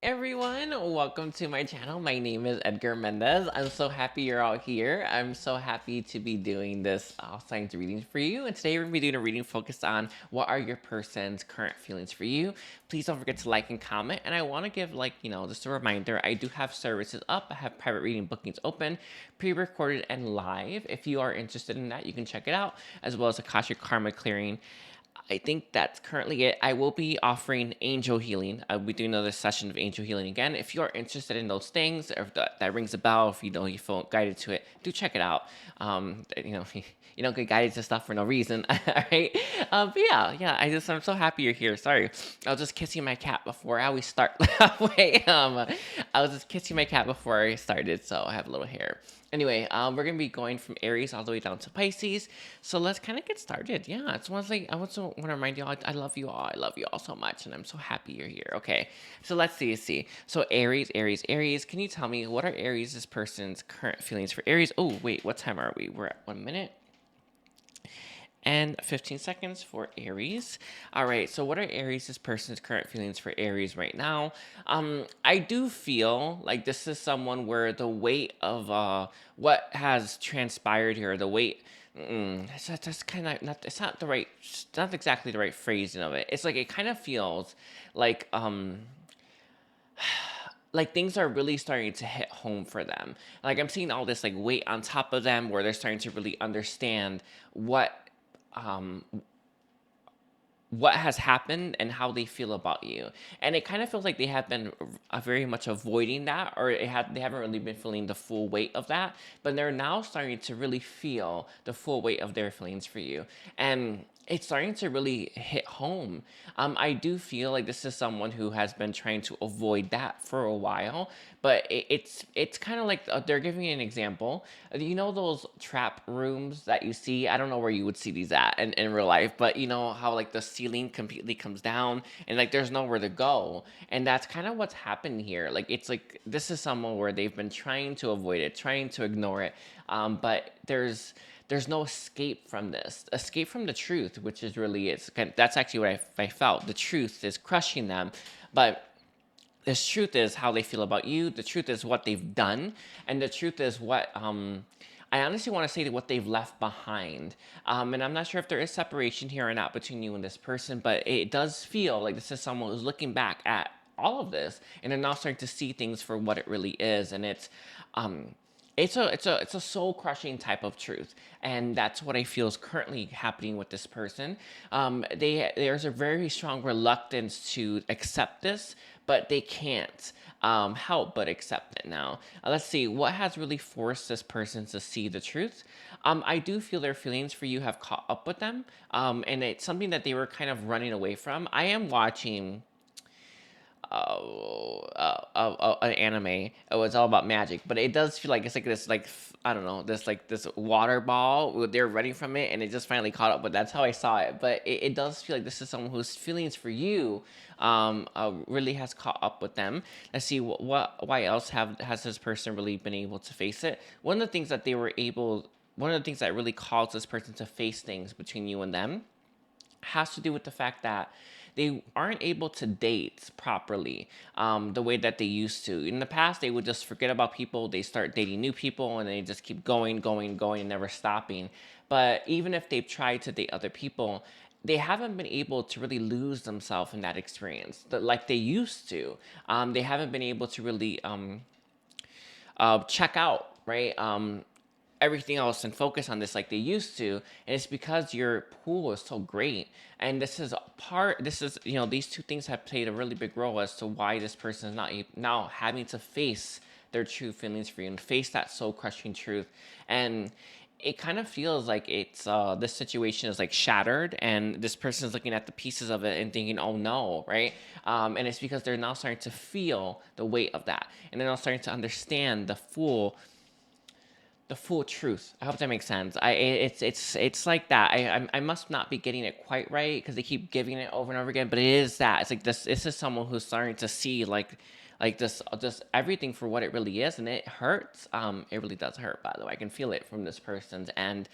Everyone, welcome to my channel. My name is Edgar Mendez. I'm so happy you're all here. I'm so happy to be doing this science reading for you. And today we're going to be doing a reading focused on what are your person's current feelings for you. Please don't forget to like and comment. And I want to give just a reminder, I do have services up. I have private reading bookings open, pre-recorded and live. If you are interested in that, you can check it out, as well as Akashic Karma Clearing. I think that's currently it. I will be offering angel healing. I'll be doing another session of angel healing again. If you are interested in those things, or if that rings a bell, if you feel guided to it, do check it out. You don't get guided to stuff for no reason, all right? But yeah. I'm so happy you're here. Sorry, I was just kissing my cat before I always start halfway. I was just kissing my cat before I started, so I have a little hair. Anyway, we're gonna be going from Aries all the way down to Pisces. So let's kind of get started. Yeah, it's one thing I also want to remind you all. I love you all. I love you all so much, and I'm so happy you're here. Okay, so let's see. So Aries. Can you tell me what are Aries' person's current feelings for Aries? Oh wait, what time are we? We're at 1 minute and 15 seconds for Aries. All right, so what are Aries' person's current feelings for Aries right now? I do feel like this is someone where the weight of what has transpired here, the weight, that's kind of not, it's not the right, not exactly the right phrasing of it. It's like, it kind of feels like things are really starting to hit home for them. Like I'm seeing all this like weight on top of them where they're starting to really understand um what has happened and how they feel about you. And it kind of feels like they have been very much avoiding that, or they haven't really been feeling the full weight of that, but they're now starting to really feel the full weight of their feelings for you. And it's starting to really hit home. I do feel like this is someone who has been trying to avoid that for a while, but it's kind of like they're giving you an example. You know those trap rooms that you see? I don't know where you would see these at in real life, but you know how like the ceiling completely comes down and like there's nowhere to go, and that's kind of what's happened here. Like it's like this is someone where they've been trying to avoid it, trying to ignore it, but there's no escape from this. Escape from the truth, which is really that's actually what I felt. The truth is crushing them, but this truth is how they feel about you. The truth is what they've done, and the truth is what I honestly want to say what they've left behind. And I'm not sure if there is separation here or not between you and this person, but it does feel like this is someone who's looking back at all of this, and they're now starting to see things for what it really is, and it's a soul crushing type of truth, and that's what I feel is currently happening with this person. There's a very strong reluctance to accept this, but they can't help but accept it now. Let's see what has really forced this person to see the truth. I do feel their feelings for you have caught up with them, and it's something that they were kind of running away from. I am watching an anime. It was all about magic, but it does feel like it's like this, like I don't know, this water ball. They're running from it, and it just finally caught up. But that's how I saw it. But it does feel like this is someone whose feelings for you really has caught up with them. Let's see why else has this person really been able to face it. One of the things that really caused this person to face things between you and them has to do with the fact that they aren't able to date properly the way that they used to. In the past, they would just forget about people. They start dating new people, and they just keep going, and never stopping. But even if they've tried to date other people, they haven't been able to really lose themselves in that experience like they used to. They haven't been able to really check out, right? Everything else and focus on this like they used to, and it's because your pool is so great. And these two things have played a really big role as to why this person is not now having to face their true feelings for you and face that soul crushing truth. And it kind of feels like it's this situation is like shattered, and this person is looking at the pieces of it and thinking, oh no, right? And it's because they're now starting to feel the weight of that, and they're now starting to understand the full truth. I hope that makes sense. It's like that. I must not be getting it quite right because they keep giving it over and over again. But it is that. It's like this is someone who's starting to see like this just everything for what it really is, and it hurts. It really does hurt. By the way, I can feel it from this person's end.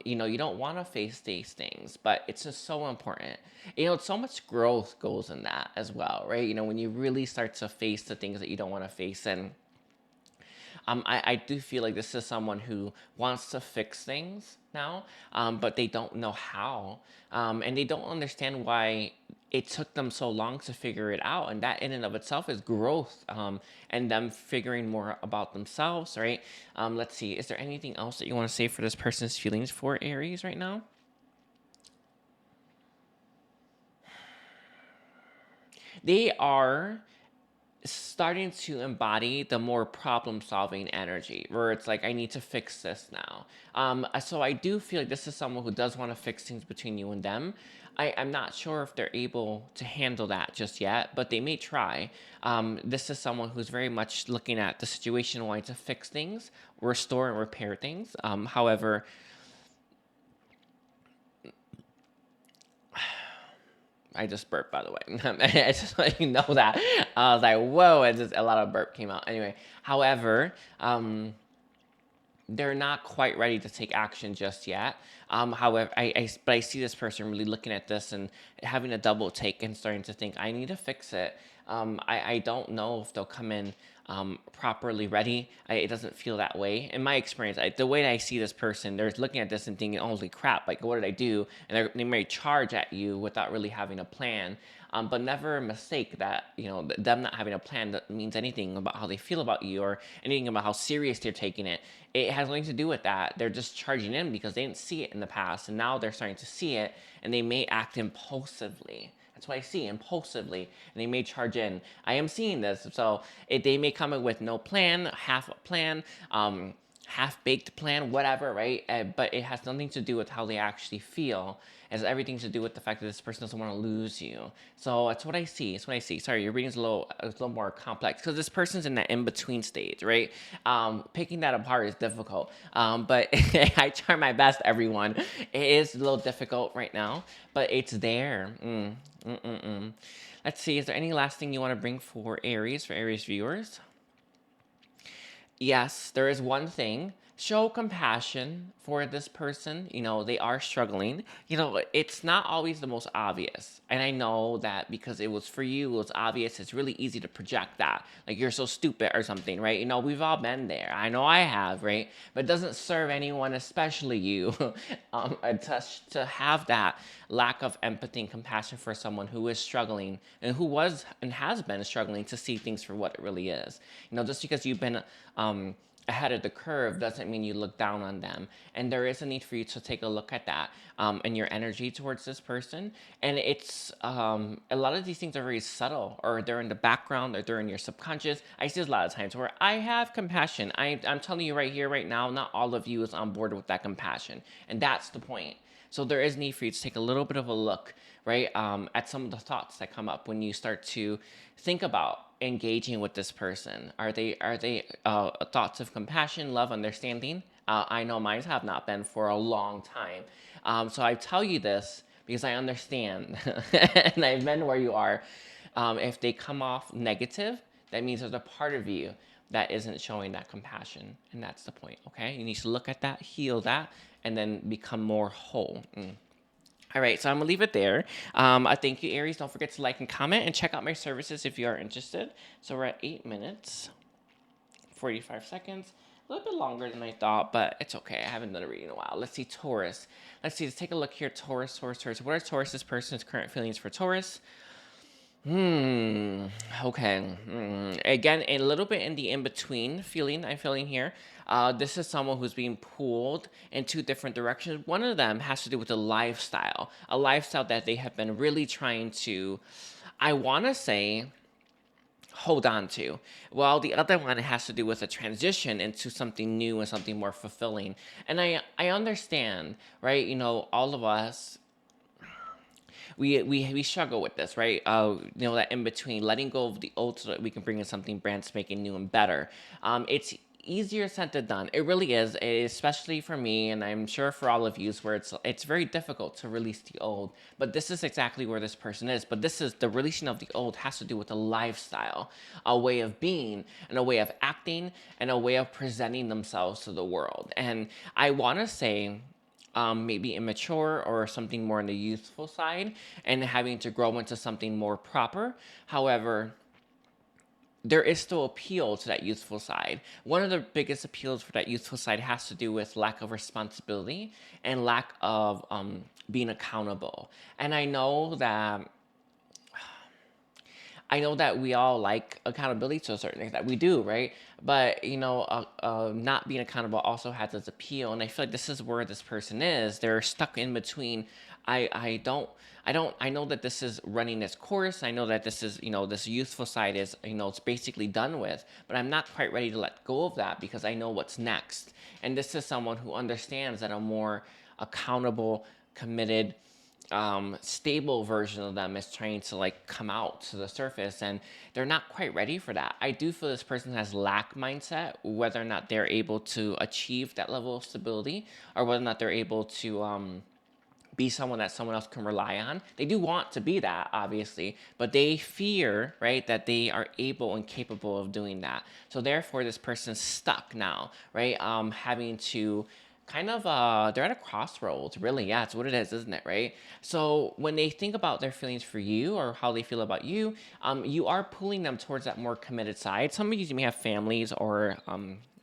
You know, you don't want to face these things, but it's just so important. You know, so much growth goes in that as well, right? You know, when you really start to face the things that you don't want to face, and I do feel like this is someone who wants to fix things now, but they don't know how. And they don't understand why it took them so long to figure it out. And that in and of itself is growth, and them figuring more about themselves, right? Let's see. Is there anything else that you want to say for this person's feelings for Aries right now? They are starting to embody the more problem solving energy where it's like, I need to fix this now. So I do feel like this is someone who does want to fix things between you and them. I'm not sure if they're able to handle that just yet, but they may try. This is someone who's very much looking at the situation, wanting to fix things, restore and repair things. However, I just burped, by the way. I just let you know that. I was like, whoa, and just a lot of burp came out. Anyway, however, they're not quite ready to take action just yet. However, but I see this person really looking at this and having a double take and starting to think, I need to fix it. I don't know if they'll come in properly ready. It doesn't feel that way. In my experience, the way that I see this person, they're looking at this and thinking, holy crap, like, what did I do? And they may charge at you without really having a plan. But never mistake that, you know, them not having a plan that means anything about how they feel about you or anything about how serious they're taking it. It has nothing to do with that. They're just charging in because they didn't see it in the past, and now they're starting to see it, and they may act impulsively. That's what I see, impulsively, and they may charge in. I am seeing this, so they may come in with no plan, half a plan, half-baked plan, whatever, right? But it has nothing to do with how they actually feel. It has everything to do with the fact that this person doesn't want to lose you. So that's what I see. That's what I see. Sorry, your reading's a little more complex because this person's in that in-between stage, right? Picking that apart is difficult. But I try my best, everyone. It is a little difficult right now, but it's there. Let's see. Is there any last thing you want to bring for Aries viewers? Yes, there is one thing. Show compassion for this person. You know, they are struggling. You know, it's not always the most obvious. And I know that because it was for you, it was obvious. It's really easy to project that. Like, you're so stupid or something, right? You know, we've all been there. I know I have, right? But it doesn't serve anyone, especially you, to have that lack of empathy and compassion for someone who is struggling and who was and has been struggling to see things for what it really is. You know, just because you've been ahead of the curve doesn't mean you look down on them. And there is a need for you to take a look at that and your energy towards this person. And it's a lot of these things are very subtle, or they're in the background, or they're in your subconscious. I see this a lot of times where I have compassion. I'm telling you right here, right now, not all of you is on board with that compassion. And that's the point. So there is need for you to take a little bit of a look, right, at some of the thoughts that come up when you start to think about engaging with this person. Are they thoughts of compassion, love, understanding? I know mine have not been for a long time. So I tell you this because I understand, and I've been where you are. If they come off negative, that means there's a part of you that isn't showing that compassion, and that's the point. Okay, you need to look at that, heal that, and then become more whole. All right, so I'm gonna leave it there. I thank you, Aries. Don't forget to like and comment and check out my services if you are interested. So we're at 8 minutes, 45 seconds. A little bit longer than I thought, but it's okay. I haven't done a reading in a while. Let's see, Taurus. Let's take a look here. Taurus. What are Taurus's person's current feelings for Taurus? Okay. Again, a little bit in the in-between feeling I'm feeling here. This is someone who's being pulled in two different directions. One of them has to do with a lifestyle that they have been really trying to, I want to say, hold on to. Well, the other one has to do with a transition into something new and something more fulfilling. And I understand, right? You know, all of us, we struggle with this, right? You know, that in between, letting go of the old so that we can bring in something brand spanking new and better. It's easier said than done. It really is, especially for me, and I'm sure for all of you, where it's very difficult to release the old. But this is exactly where this person is. But this is the releasing of the old has to do with a lifestyle, a way of being, and a way of acting, and a way of presenting themselves to the world. And I want to say, maybe immature or something more on the youthful side, and having to grow into something more proper. However, there is still appeal to that youthful side. One of the biggest appeals for that youthful side has to do with lack of responsibility and lack of being accountable. And I know that we all like accountability to a certain extent. We do, right? But not being accountable also has its appeal, and I feel like this is where this person is. They're stuck in between. I know that this is running its course. I know that this is, this youthful side is, it's basically done with. But I'm not quite ready to let go of that because I know what's next. And this is someone who understands that a more accountable, committed, stable version of them is trying to like come out to the surface, and they're not quite ready for that. I do feel this person has lack mindset, whether or not they're able to achieve that level of stability, or whether or not they're able to be someone that someone else can rely on. They do want to be that, obviously, but they fear, right, that they are able and capable of doing that. So therefore, this person's stuck now, right, having to kind of they're at a crossroads, really. Yeah, it's what it is, isn't it, right? So when they think about their feelings for you or how they feel about you, you are pulling them towards that more committed side. Some of you may have families, or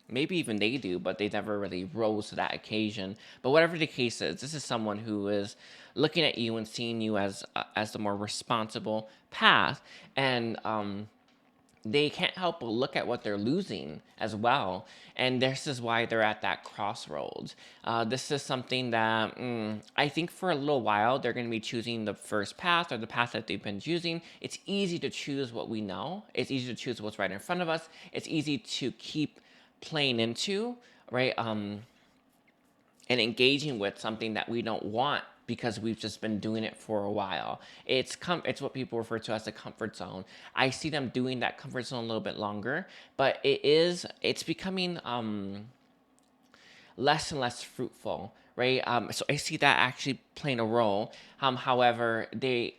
maybe even they do, but they never really rose to that occasion. But whatever the case is, this is someone who is looking at you and seeing you as the more responsible path. And they can't help but look at what they're losing as well. And this is why they're at that crossroads. This is something that I think for a little while they're going to be choosing the first path, or the path that they've been choosing. It's easy to choose what we know. It's easy to choose what's right in front of us. It's easy to keep playing into, right? And engaging with something that we don't want because we've just been doing it for a while. It's what people refer to as the comfort zone. I see them doing that comfort zone a little bit longer, but it's becoming less and less fruitful, right? So I see that actually playing a role. However,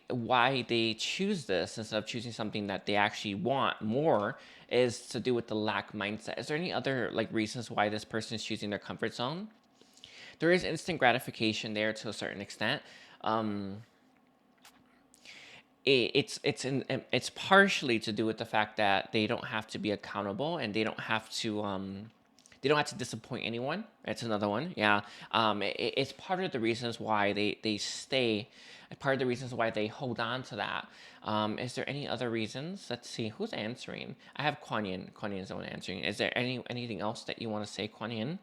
why they choose this instead of choosing something that they actually want more is to do with the lack mindset. Is there any other reasons why this person is choosing their comfort zone? There is instant gratification there to a certain extent. It's partially to do with the fact that they don't have to be accountable, and they don't have to disappoint anyone. That's another one. Yeah. It's part of the reasons why they stay. Part of the reasons why they hold on to that. Is there any other reasons? Let's see. Who's answering? I have Kuan Yin. Kuan Yin is the one answering. Is there anything else that you want to say, Kuan Yin?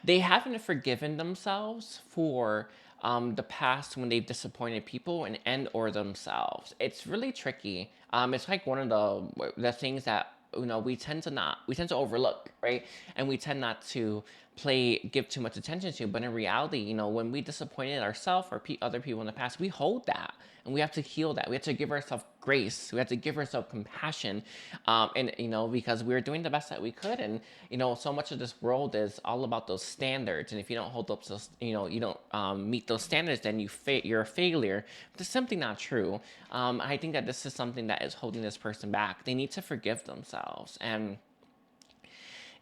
They haven't forgiven themselves for the past when they've disappointed people and or themselves. It's really tricky. It's like one of the things that we tend to overlook, right? And we tend not to give too much attention to. But in reality, when we disappointed ourselves or other people in the past, we hold that, and we have to heal that. We have to give ourselves grace. We have to give ourselves compassion, and because we're doing the best that we could. And so much of this world is all about those standards. And if you don't hold up to you don't meet those standards, then you're a failure. But it's simply not true. I think that this is something that is holding this person back. They need to forgive themselves, and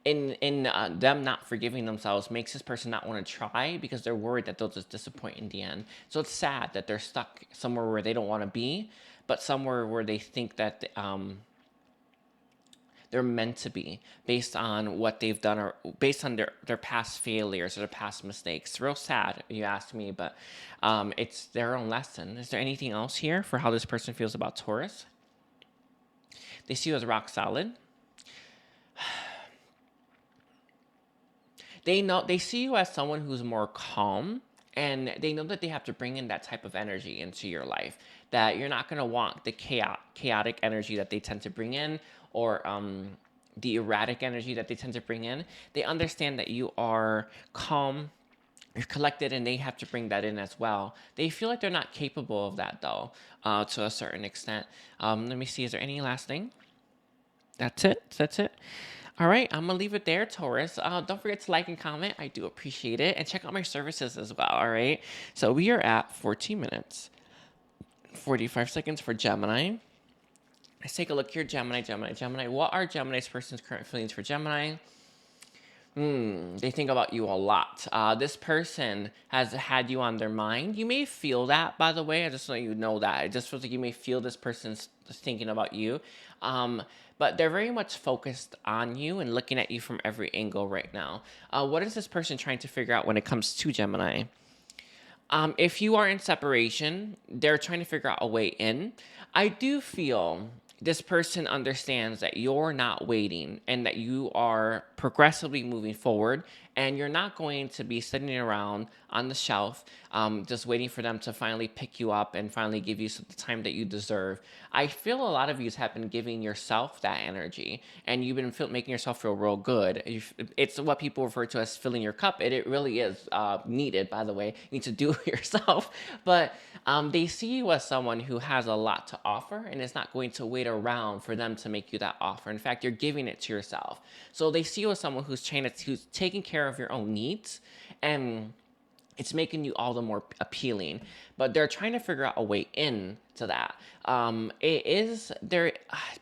in them not forgiving themselves makes this person not want to try because they're worried that they'll just disappoint in the end. So it's sad that they're stuck somewhere where they don't want to be, but somewhere where they think that they're meant to be based on what they've done, or based on their past failures or their past mistakes. It's real sad, you ask me, but it's their own lesson. Is there anything else here for how this person feels about Taurus? They see you as rock solid. They see you as someone who's more calm, and they know that they have to bring in that type of energy into your life, that you're not going to want the chaotic energy that they tend to bring in, or the erratic energy that they tend to bring in. They understand that you are calm, you're collected, and they have to bring that in as well. They feel like they're not capable of that, though, to a certain extent. Let me see, is there any last thing? That's it. That's it. All right, I'm gonna leave it there, Taurus. Don't forget to like and comment. I do appreciate it, and check out my services as well. All right. So we are at 14 minutes, 45 seconds for Gemini. Let's take a look here, Gemini, Gemini, Gemini. What are Gemini's person's current feelings for Gemini? They think about you a lot. This person has had you on their mind. You may feel that, by the way. I just want you to know that. It just feels like you may feel this person's thinking about you. But they're very much focused on you and looking at you from every angle right now. What is this person trying to figure out when it comes to Gemini? If you are in separation, they're trying to figure out a way in. I do feel this person understands that you're not waiting and that you are progressively moving forward, and you're not going to be sitting around on the shelf just waiting for them to finally pick you up and finally give you the time that you deserve. I feel a lot of you have been giving yourself that energy, and you've been making yourself feel real good. It's what people refer to as filling your cup. It really is needed, by the way. You need to do it yourself. But they see you as someone who has a lot to offer and is not going to wait around for them to make you that offer. In fact, you're giving it to yourself. So they see you as someone who's taking care of your own needs, and it's making you all the more appealing. But they're trying to figure out a way in to that. It is there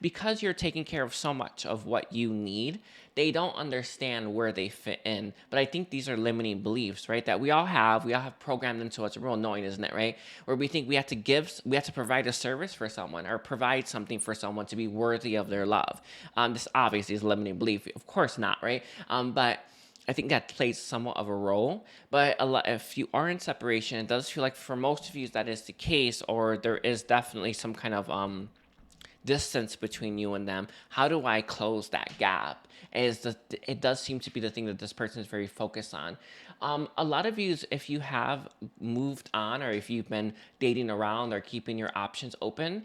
because you're taking care of so much of what you need. They don't understand where they fit in. But I think these are limiting beliefs, right? That we all have programmed into us. A real annoying, isn't it, right? Where we think we have to provide a service for someone or provide something for someone to be worthy of their love. This obviously is a limiting belief. Of course not, right? But I think that plays somewhat of a role, but if you are in separation, it does feel like for most of you that is the case, or there is definitely some kind of distance between you and them. How do I close that gap? It does seem to be the thing that this person is very focused on. A lot of you, if you have moved on, or if you've been dating around or keeping your options open,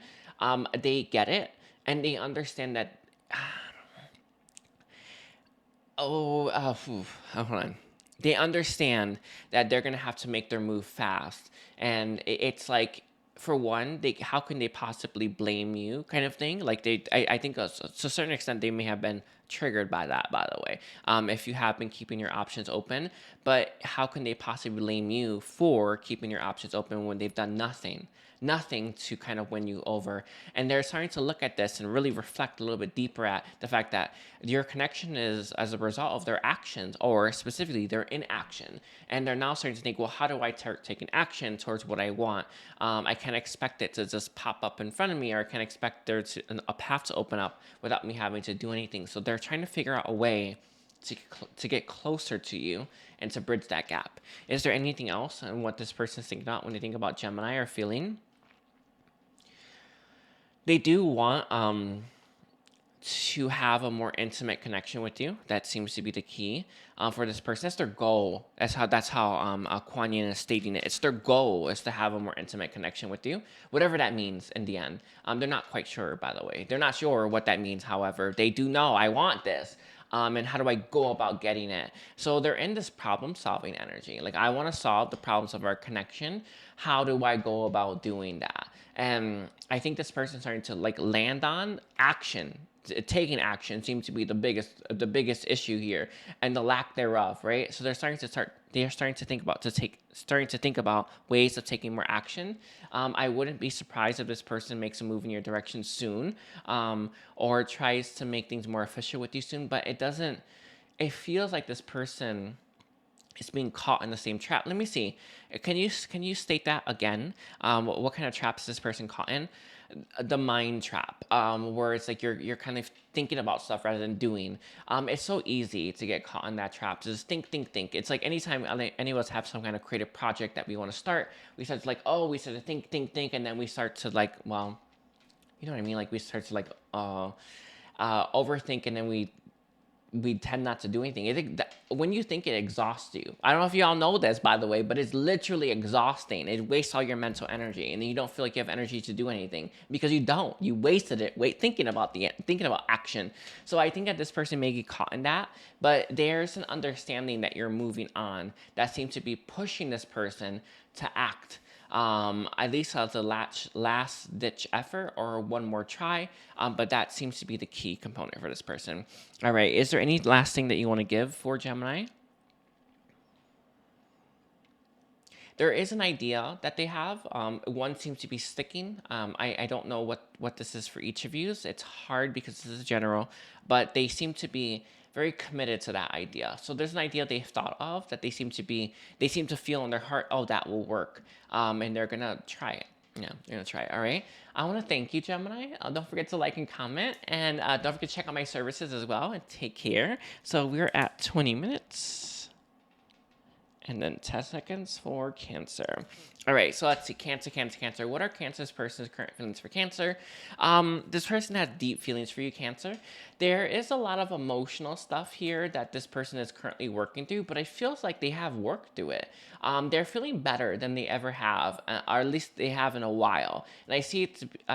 they get it and they understand that. Hold on. They understand that they're gonna have to make their move fast, and it's like, for one, how can they possibly blame you, kind of thing. Like I think to a certain extent they may have been triggered by that. By the way, if you have been keeping your options open, but how can they possibly blame you for keeping your options open when they've done nothing to kind of win you over? And they're starting to look at this and really reflect a little bit deeper at the fact that your connection is as a result of their actions, or specifically their inaction. And they're now starting to think, well, how do I start taking action towards what I want? I can't expect it to just pop up in front of me, or I can't expect a path to open up without me having to do anything. So they're trying to figure out a way to get closer to you and to bridge that gap. Is there anything else on what this person's thinking about when they think about Gemini or feeling? They do want to have a more intimate connection with you. That seems to be the key for this person. That's their goal. That's how Aquarian is stating it. It's their goal is to have a more intimate connection with you, whatever that means in the end. They're not quite sure, by the way. They're not sure what that means. However, they do know, I want this. And how do I go about getting it? So they're in this problem-solving energy. Like, I want to solve the problems of our connection. How do I go about doing that? And I think this person's starting to land on action. Taking action seems to be the biggest issue here, and the lack thereof, right? So they're starting to think about ways of taking more action. I wouldn't be surprised if this person makes a move in your direction soon, or tries to make things more official with you soon. But it feels like this person is being caught in the same trap. Let me see. Can you state that again? What kind of trap is this person caught in? The mind trap, where it's like you're kind of thinking about stuff rather than doing. It's so easy to get caught in that trap. Just think. It's like anytime any of us have some kind of creative project that we want to start, we start to think, and then we start to well, you know what I mean? Like, we start to overthink, and then we tend not to do anything. When you think, it exhausts you. I don't know if you all know this, by the way, but it's literally exhausting. It wastes all your mental energy, and then you don't feel like you have energy to do anything because you don't. You wasted it thinking about action. So I think that this person may get caught in that, but there's an understanding that you're moving on that seems to be pushing this person to act. at least as a last ditch effort or one more try. But that seems to be the key component for this person. All right. Is there any last thing that you want to give for Gemini? There is an idea that they have. One seems to be sticking. I don't know what this is for each of you. It's hard because this is general, but they seem to be very committed to that idea. So there's an idea they've thought of that they seem to feel in their heart, oh, that will work. And they're going to try it. Yeah, you're going to try it. All right. I want to thank you, Gemini. Don't forget to like and comment. And don't forget to check out my services as well. And take care. So we're at 20 minutes. And then 10 seconds for Cancer. All right, so let's see. Cancer. What are Cancer's person's current feelings for Cancer? This person has deep feelings for you, Cancer. There is a lot of emotional stuff here that this person is currently working through, but it feels like they have worked through it. They're feeling better than they ever have, or at least they have in a while. And I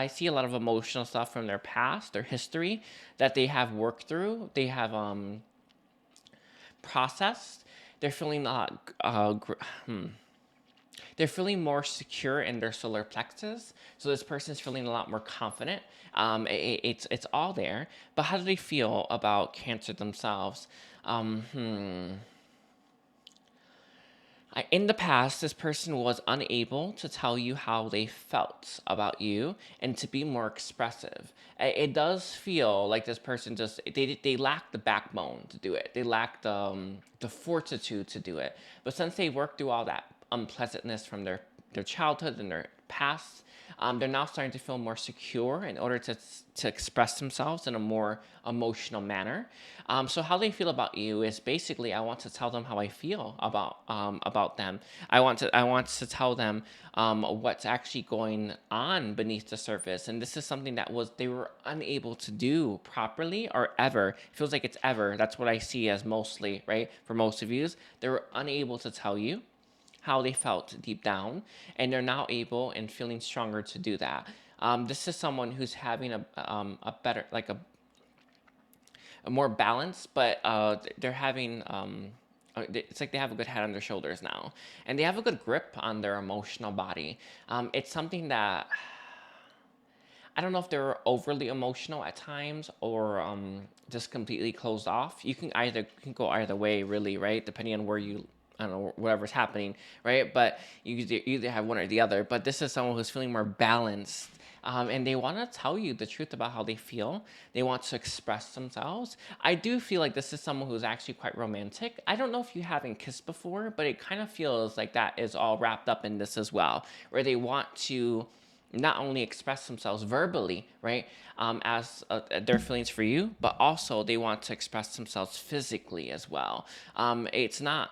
see a lot of emotional stuff from their past, their history, that they have worked through. They have processed. They're feeling they're feeling more secure in their solar plexus. So this person's feeling a lot more confident. It's all there. But how do they feel about Cancer themselves? In the past, this person was unable to tell you how they felt about you and to be more expressive. It does feel like this person just, they lack the backbone to do it. They lack the fortitude to do it. But since they worked through all that unpleasantness from their childhood and their past, they're now starting to feel more secure in order to express themselves in a more emotional manner. So how they feel about you is basically, I want to tell them how I feel about them. I want to tell them what's actually going on beneath the surface. And this is something that they were unable to do properly or ever. It feels like it's ever. That's what I see as mostly, right? For most of you, they were unable to tell you how they felt deep down, and they're now able and feeling stronger to do that. This is someone who's having a better, like a more balance, but they're having, it's like they have a good head on their shoulders now, and they have a good grip on their emotional body. It's something that, I don't know if they're overly emotional at times or just completely closed off. You can go either way, really, right? Depending on where you, I don't know, whatever's happening, right? But you either have one or the other. But this is someone who's feeling more balanced. And they want to tell you the truth about how they feel. They want to express themselves. I do feel like this is someone who's actually quite romantic. I don't know if you haven't kissed before, but it kind of feels like that is all wrapped up in this as well, where they want to not only express themselves verbally, right, as their feelings for you, but also they want to express themselves physically as well. It's not...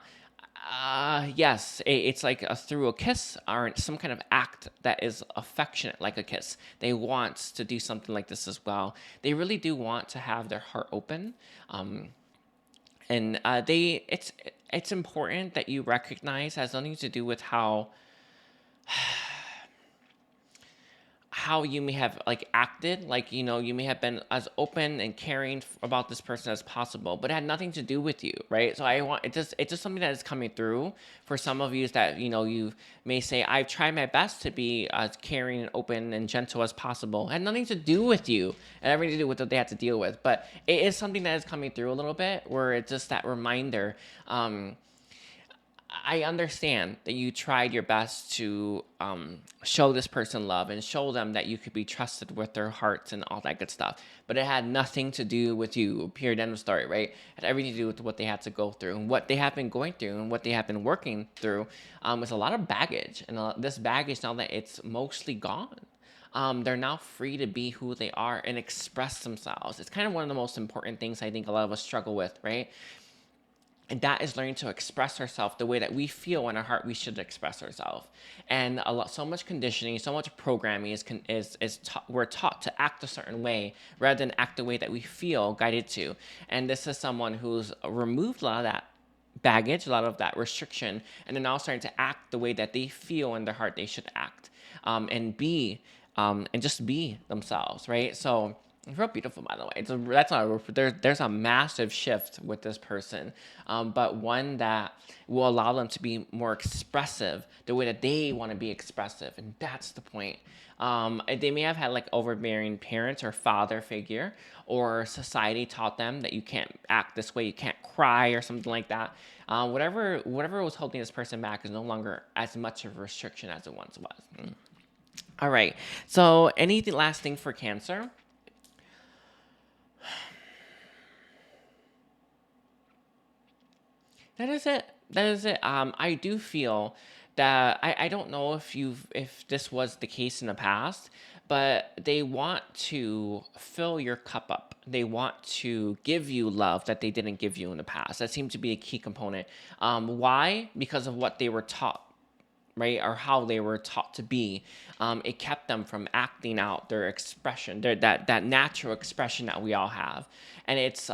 yes, it's like through a kiss or some kind of act that is affectionate, like a kiss. They want to do something like this as well. They really do want to have their heart open, and it's important that you recognize it has nothing to do with how you may have like acted, like, you know, you may have been as open and caring about this person as possible, but it had nothing to do with you, right? So it's just something that is coming through for some of you, is that, you know, you may say, I've tried my best to be as caring and open and gentle as possible. It had nothing to do with you and everything to do with what they had to deal with, but it is something that is coming through a little bit, where it's just that reminder. I understand that you tried your best to show this person love and show them that you could be trusted with their hearts and all that good stuff. But it had nothing to do with you, period, end of story, right? It had everything to do with what they had to go through and what they have been going through and what they have been working through. Is a lot of baggage. And this baggage, now that it's mostly gone, they're now free to be who they are and express themselves. It's kind of one of the most important things I think a lot of us struggle with, right? And that is learning to express ourselves the way that we feel in our heart we should express ourselves. And so much conditioning, so much programming we're taught to act a certain way rather than act the way that we feel guided to. And this is someone who's removed a lot of that baggage, a lot of that restriction, and they're now starting to act the way that they feel in their heart they should act, and just be themselves, right? So It's real beautiful, by the way. That's not there's a massive shift with this person, but one that will allow them to be more expressive the way that they want to be expressive, and that's the point. They may have had like overbearing parents or father figure, or society taught them that you can't act this way, you can't cry, or something like that. Whatever was holding this person back is no longer as much of a restriction as it once was. All right. So, anything last thing for Cancer? That is it. That is it. I do feel that I don't know if this was the case in the past, but they want to fill your cup up. They want to give you love that they didn't give you in the past. That seems to be a key component. Why? Because of what they were taught, right, or how they were taught to be. It kept them from acting out their expression, that natural expression that we all have. And it's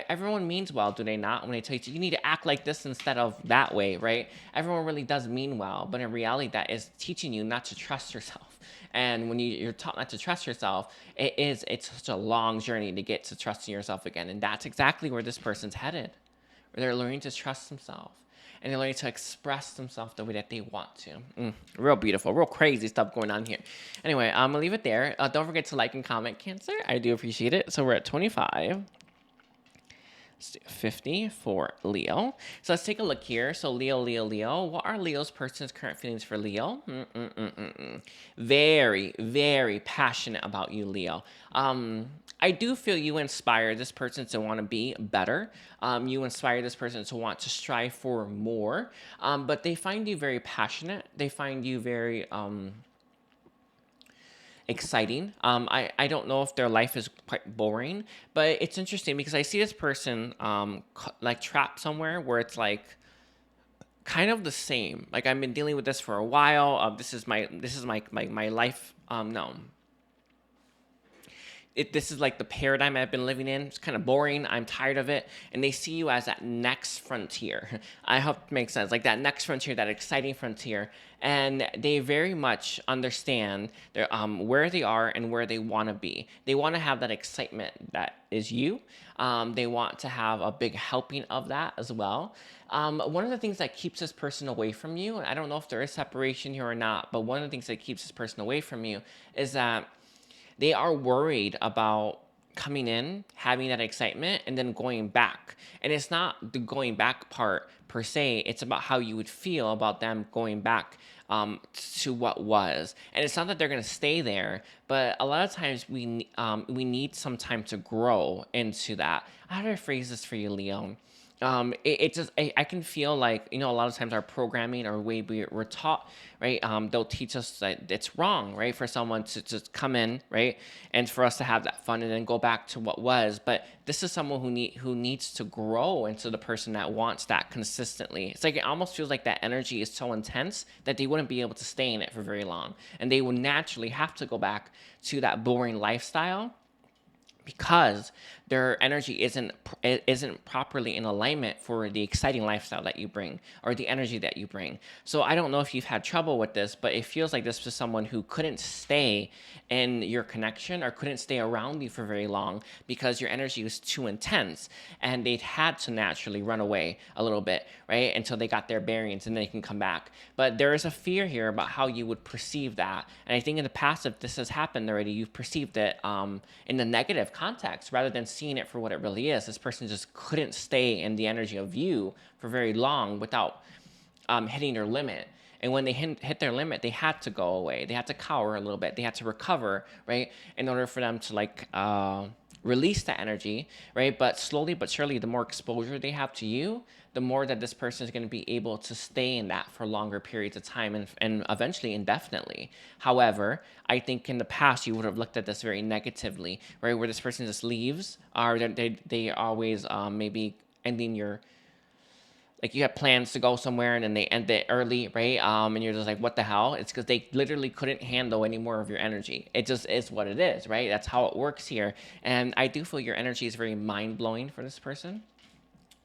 everyone means well, do they not? When they tell you need to act like this instead of that way, right? Everyone really does mean well, but in reality, that is teaching you not to trust yourself. And when you're taught not to trust yourself, it's such a long journey to get to trusting yourself again. And that's exactly where this person's headed. Where they're learning to trust themselves. And they're learning to express themselves the way that they want to. Real beautiful, real crazy stuff going on here. Anyway, I'm going to leave it there. Don't forget to like and comment, Cancer. I do appreciate it. So we're at 25. 50 for Leo. So let's take a look here. So Leo. What are Leo's person's current feelings for Leo? Very, very passionate about you, Leo. I do feel you inspire this person to want to be better. You inspire this person to want to strive for more. But they find you very passionate. They find you very exciting. I don't know if their life is quite boring, but it's interesting because I see this person like trapped somewhere where it's like kind of the same. Like I've been dealing with this for a while. This is my life. No. This is like the paradigm I've been living in. It's kind of boring. I'm tired of it. And they see you as that next frontier. I hope it makes sense. Like that next frontier, that exciting frontier. And they very much understand their, where they are and where they want to be. They want to have that excitement that is you. They want to have a big helping of that as well. One of the things that keeps this person away from you, and I don't know if there is separation here or not, but one of the things that keeps this person away from you is that they are worried about coming in, having that excitement, and then going back. And it's not the going back part per se. It's about how you would feel about them going back to what was. And it's not that they're going to stay there, but a lot of times we need some time to grow into that. How do I phrase this for you, Leo? It just, I can feel like, a lot of times our programming or way we're taught, right? They'll teach us that it's wrong, right? For someone to just come in, right? And for us to have that fun and then go back to what was. But this is someone who needs to grow into the person that wants that consistently. It's like, it almost feels like that energy is so intense that they wouldn't be able to stay in it for very long. And they would naturally have to go back to that boring lifestyle, because their energy isn't properly in alignment for the exciting lifestyle that you bring or the energy that you bring. So I don't know if you've had trouble with this, but it feels like this was someone who couldn't stay in your connection or couldn't stay around you for very long because your energy was too intense, and they'd had to naturally run away a little bit, right? Until they got their bearings and then they can come back. But there is a fear here about how you would perceive that. And I think in the past, if this has happened already, you've perceived it in the negative context rather than seeing it for what it really is. This person just couldn't stay in the energy of you for very long without hitting their limit. And when they hit their limit, they had to go away. They had to cower a little bit. They had to recover, right? In order for them to release that energy, right? But slowly but surely, the more exposure they have to you, the more that this person is going to be able to stay in that for longer periods of time and eventually indefinitely. However, I think in the past, you would have looked at this very negatively, right? Where this person just leaves, or they always maybe ending your, like you have plans to go somewhere and then they end it early, right? And you're just like, what the hell? It's because they literally couldn't handle any more of your energy. It just is what it is, right? That's how it works here. And I do feel your energy is very mind-blowing for this person.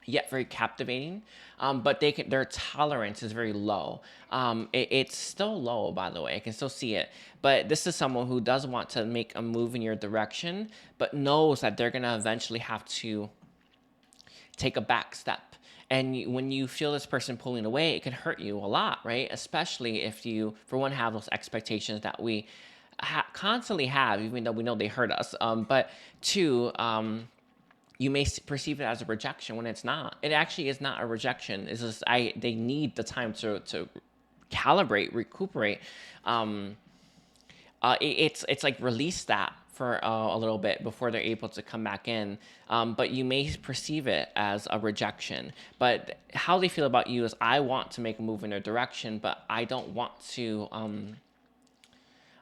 yet very captivating, but their tolerance is very low. It's still low, by the way. I can still see it, but this is someone who does want to make a move in your direction, but knows that they're gonna eventually have to take a back step. And when you feel this person pulling away, it can hurt you a lot, right? Especially if you, for one, have those expectations that we constantly have, even though we know they hurt us. But two, you may perceive it as a rejection when it's not. It actually is not a rejection. It's just they need the time to calibrate, recuperate. It's like release that for a little bit before they're able to come back in. But you may perceive it as a rejection. But how they feel about you is, I want to make a move in their direction, but I don't want to.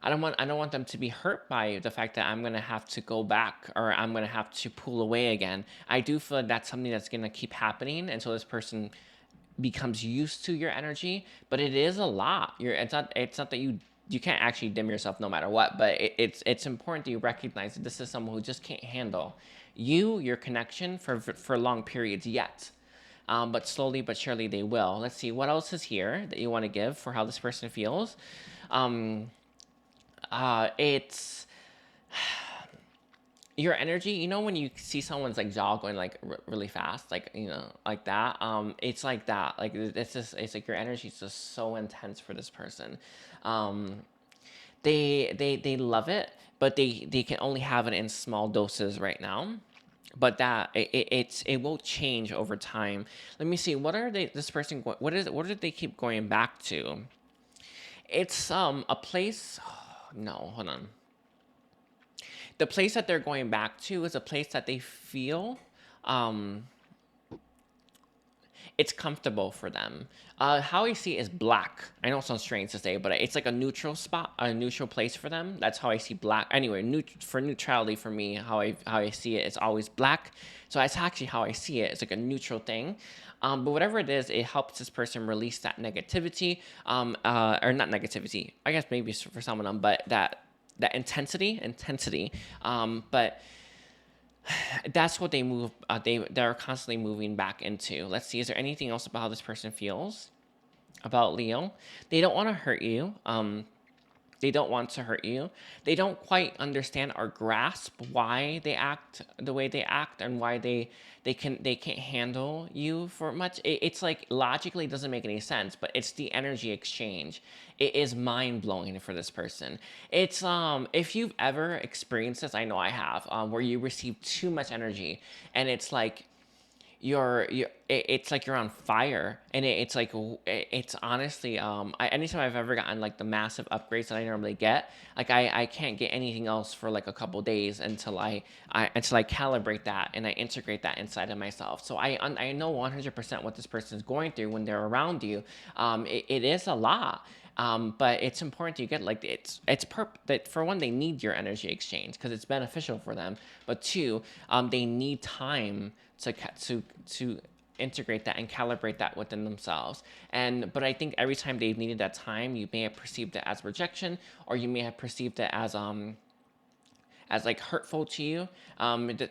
I don't want them to be hurt by the fact that I'm gonna have to go back, or I'm gonna have to pull away again. I do feel like that's something that's gonna keep happening until this person becomes used to your energy. But it is a lot. It's not that you can't actually dim yourself no matter what. But it's important that you recognize that this is someone who just can't handle your connection for long periods yet. But slowly but surely they will. Let's see what else is here that you want to give for how this person feels. It's your energy. You know when you see someone's like jaw going like really fast, like, you know, like that. It's like that. Like it's like your energy is just so intense for this person. They love it, but they can only have it in small doses right now. But that it will change over time. Let me see. What are they? This person. What did they keep going back to? It's a place. No, hold on. The place that they're going back to is a place that they feel it's comfortable for them. How I see it is black. I know it sounds strange to say, but it's like a neutral spot, a neutral place for them. That's how I see black. Anyway, for neutrality for me, how I see it, it's always black. So that's actually how I see it. It's like a neutral thing. But whatever it is, it helps this person release that negativity, or not negativity. I guess maybe for some of them, but that intensity. But that's what they move. They're constantly moving back into. Let's see. Is there anything else about how this person feels about Leo? They don't want to hurt you. They don't want to hurt you. They don't quite understand or grasp why they act the way they act, and why they can't handle you for much. It's like logically it doesn't make any sense, but it's the energy exchange. It is mind blowing for this person. It's if you've ever experienced this, I know I have, where you receive too much energy, and it's like it's like you're on fire, and it's like, it's honestly, anytime I've ever gotten like the massive upgrades that I normally get, like I can't get anything else for like a couple days until I calibrate that and I integrate that inside of myself. So I know 100% what this person is going through when they're around you. It is a lot. But it's important to get like that for one, they need your energy exchange because it's beneficial for them. But two, they need time to integrate that and calibrate that within themselves. But I think every time they've needed that time, you may have perceived it as rejection, or you may have perceived it as like hurtful to you.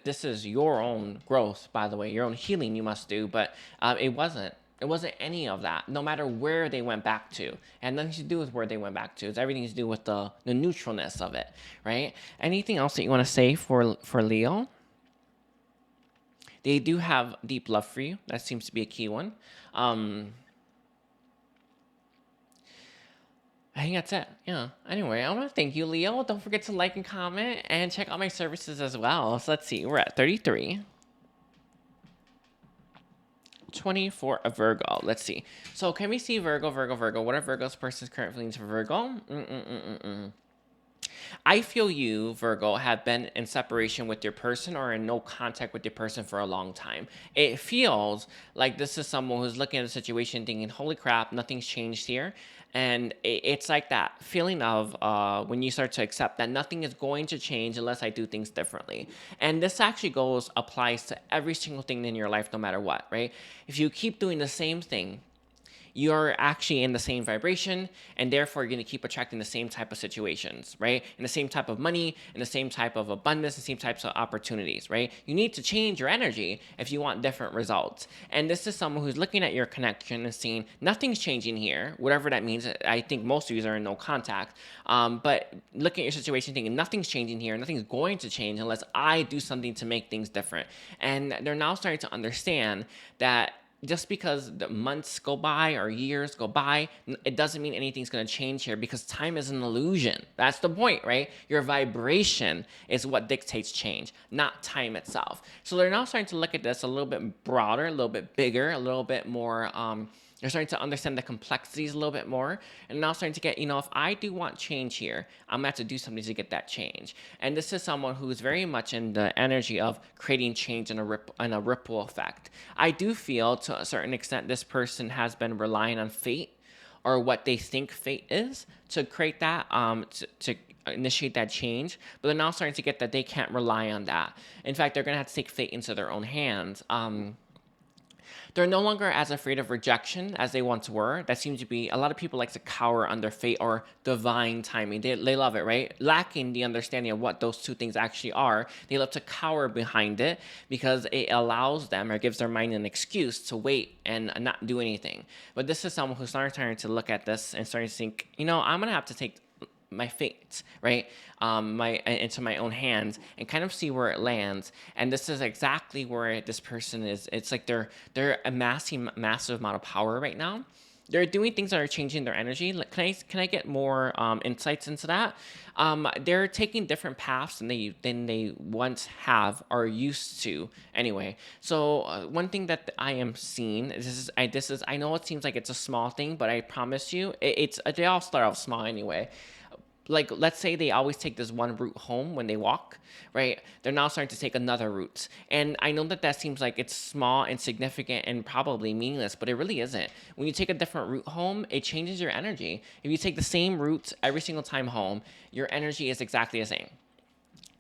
This is your own growth, by the way, your own healing you must do. But it wasn't. It wasn't any of that, no matter where they went back to. And nothing to do with where they went back to. It's everything to do with the neutralness of it, right? Anything else that you want to say for Leo? They do have deep love for you. That seems to be a key one. I think that's it. Yeah. Anyway, I want to thank you, Leo. Don't forget to like and comment and check out my services as well. So let's see. We're at 33. 24 of Virgo. Let's see. So can we see Virgo? What are Virgo's person's current feelings for Virgo? I feel you, Virgo, have been in separation with your person or in no contact with your person for a long time. It feels like this is someone who's looking at the situation thinking, holy crap, nothing's changed here. And it's like that feeling of when you start to accept that nothing is going to change unless I do things differently. And this actually applies to every single thing in your life, no matter what, right? If you keep doing the same thing, you're actually in the same vibration, and therefore you're going to keep attracting the same type of situations, right? And the same type of money, and the same type of abundance, the same types of opportunities, right? You need to change your energy if you want different results. And this is someone who's looking at your connection and seeing nothing's changing here, whatever that means. I think most of you are in no contact, but looking at your situation thinking nothing's changing here, nothing's going to change unless I do something to make things different. And they're now starting to understand that just because the months go by or years go by, it doesn't mean anything's going to change here, because time is an illusion. That's the point, right? Your vibration is what dictates change, not time itself. So they're now starting to look at this a little bit broader, a little bit bigger, a little bit more, they're starting to understand the complexities a little bit more, and now starting to get, if I do want change here, I'm gonna have to do something to get that change. And this is someone who is very much in the energy of creating change and a ripple effect. I do feel to a certain extent this person has been relying on fate, or what they think fate is, to create that, to initiate that change, but they're now starting to get that they can't rely on that. In fact, they're gonna have to take fate into their own hands. They're no longer as afraid of rejection as they once were. That seems to be, a lot of people like to cower under fate or divine timing. They love it, right? Lacking the understanding of what those two things actually are, they love to cower behind it because it allows them, or gives their mind an excuse to wait and not do anything. But this is someone who's starting to look at this and starting to think, I'm gonna have to take my fate, right, into my own hands and kind of see where it lands. And this is exactly where this person is. It's like they're amassing massive amount of power right now. They're doing things that are changing their energy. Can I get more insights into that? They're taking different paths than they once have or used to. Anyway, so one thing that I am seeing is I know it seems like it's a small thing, but I promise you, they all start off small anyway. Like, let's say they always take this one route home when they walk, right? They're now starting to take another route. And I know that seems like it's small, insignificant, and probably meaningless, but it really isn't. When you take a different route home, it changes your energy. If you take the same route every single time home, your energy is exactly the same.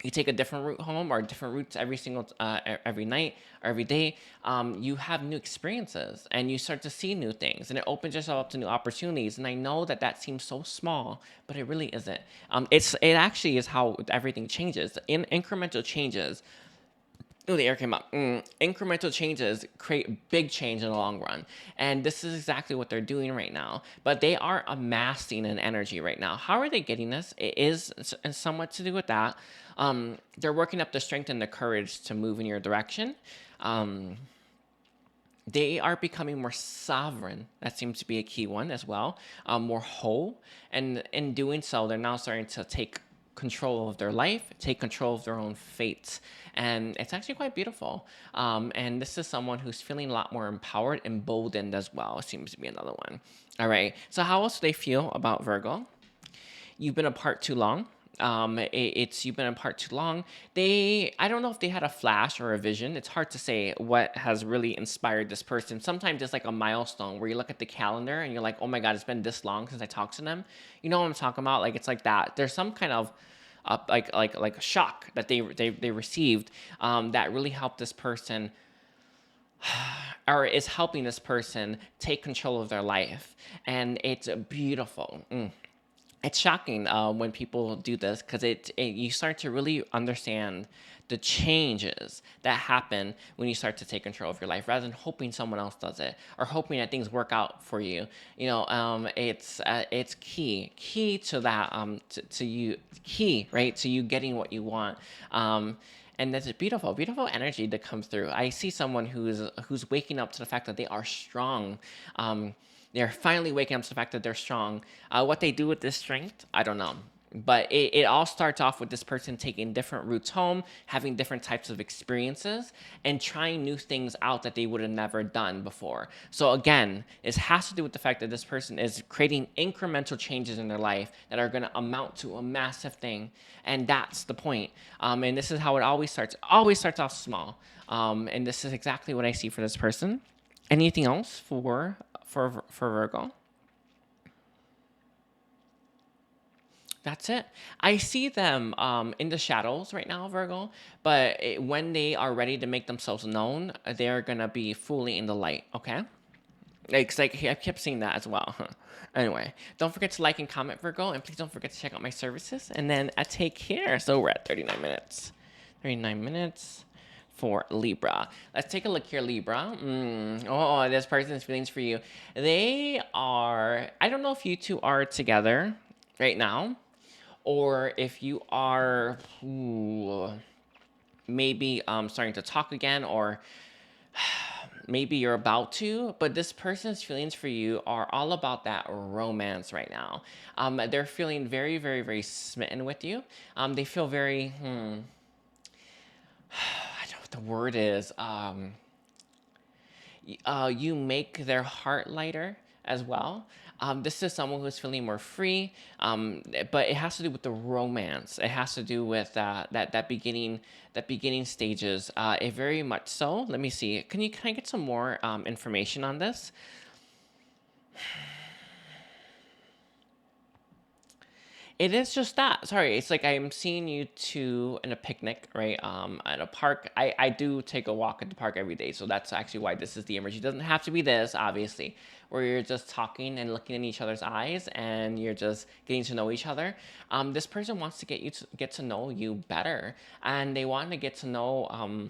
You take a different route home, or different routes every night or every day, you have new experiences and you start to see new things, and it opens yourself up to new opportunities. And I know that seems so small, but it really isn't. It actually is how everything changes. In incremental changes. Oh, the air came up. Incremental changes create big change in the long run. And this is exactly what they're doing right now. But they are amassing an energy right now. How are they getting this? It is somewhat to do with that. They're working up the strength and the courage to move in your direction. They are becoming more sovereign. That seems to be a key one as well. More whole. And in doing so, they're now starting to take control of their life, take control of their own fates. And it's actually quite beautiful. And this is someone who's feeling a lot more empowered, emboldened as well. Seems to be another one. All right. So how else do they feel about Virgo? You've been apart too long. You've been apart too long. I don't know if they had a flash or a vision. It's hard to say what has really inspired this person. Sometimes it's like a milestone where you look at the calendar and you're like, oh my God, it's been this long since I talked to them. You know what I'm talking about? Like, it's like that. There's some kind of like a shock that they received that really helped this person or is helping this person take control of their life. And it's beautiful. It's shocking when people do this, because you start to really understand the changes that happen when you start to take control of your life, rather than hoping someone else does it or hoping that things work out for you. It's key to that, right, to you getting what you want. And that's a beautiful energy that comes through. I see someone who's waking up to the fact that they are strong. They're finally waking up to the fact that they're strong. What they do with this strength, I don't know. But it all starts off with this person taking different routes home, having different types of experiences, and trying new things out that they would have never done before. So again, it has to do with the fact that this person is creating incremental changes in their life that are going to amount to a massive thing. And that's the point. And this is how it always starts. Always starts off small. And this is exactly what I see for this person. Anything else for Virgo? That's it. I see them in the shadows right now, Virgo, but when they are ready to make themselves known, they're going to be fully in the light, okay? Because I kept seeing that as well. Anyway, don't forget to like and comment, Virgo, and please don't forget to check out my services. And then take care. So we're at 39 minutes. 39 minutes for Libra. Let's take a look here, Libra. Oh, this person's feelings for you. They are, I don't know if you two are together right now, or if you are maybe starting to talk again, or maybe you're about to, but this person's feelings for you are all about that romance right now. They're feeling very, very, very smitten with you. They feel very, I don't know what the word is. You make their heart lighter as well. This is someone who's feeling more free, but it has to do with the romance. It has to do with that beginning stages. It very much so. Let me see. Can I get some more information on this? It is just that. Sorry, it's like I'm seeing you two in a picnic, right? At a park. I do take a walk at the park every day, so that's actually why this is the image. It doesn't have to be this, obviously, where you're just talking and looking in each other's eyes and you're just getting to know each other. This person wants to get to know you better, and they want to get to know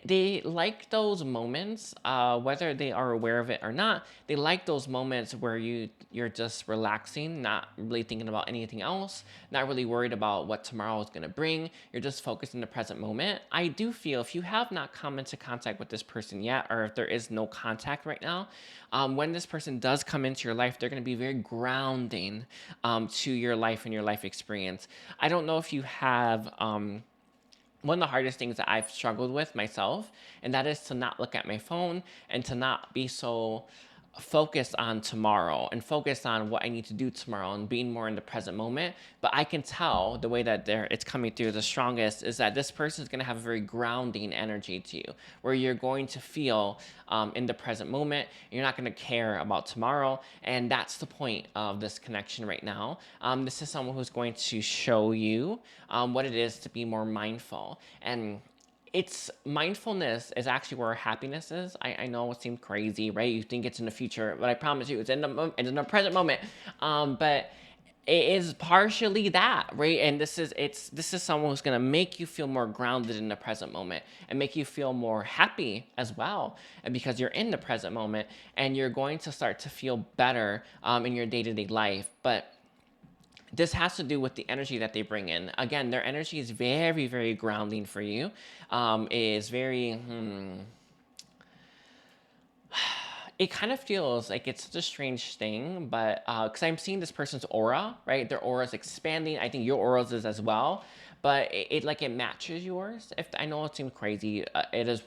they like those moments, whether they are aware of it or not. They like those moments where you're just relaxing, not really thinking about anything else, not really worried about what tomorrow is going to bring. You're just focused in the present moment. I do feel if you have not come into contact with this person yet, or if there is no contact right now, when this person does come into your life, they're going to be very grounding to your life and your life experience. I don't know if you have one of the hardest things that I've struggled with myself, and that is to not look at my phone and to not be so focused on tomorrow and focused on what I need to do tomorrow and being more in the present moment. But I can tell the way that it's coming through the strongest is that this person is going to have a very grounding energy to you, where you're going to feel in the present moment. You're not going to care about tomorrow, and that's the point of this connection right now. This is someone who's going to show you what it is to be more mindful. And it's mindfulness is actually where happiness is. I know it seems crazy, right? You think it's in the future, but I promise you, it's in the present moment. But it is partially that, right? And this is someone who's gonna make you feel more grounded in the present moment and make you feel more happy as well, and because you're in the present moment, and you're going to start to feel better in your day-to-day life. But this has to do with the energy that they bring in. Again, their energy is very, very grounding for you. It is very, it kind of feels like it's such a strange thing, but because I'm seeing this person's aura, right? Their aura is expanding. I think your aura is as well, but it matches yours. If I know it seems crazy, it is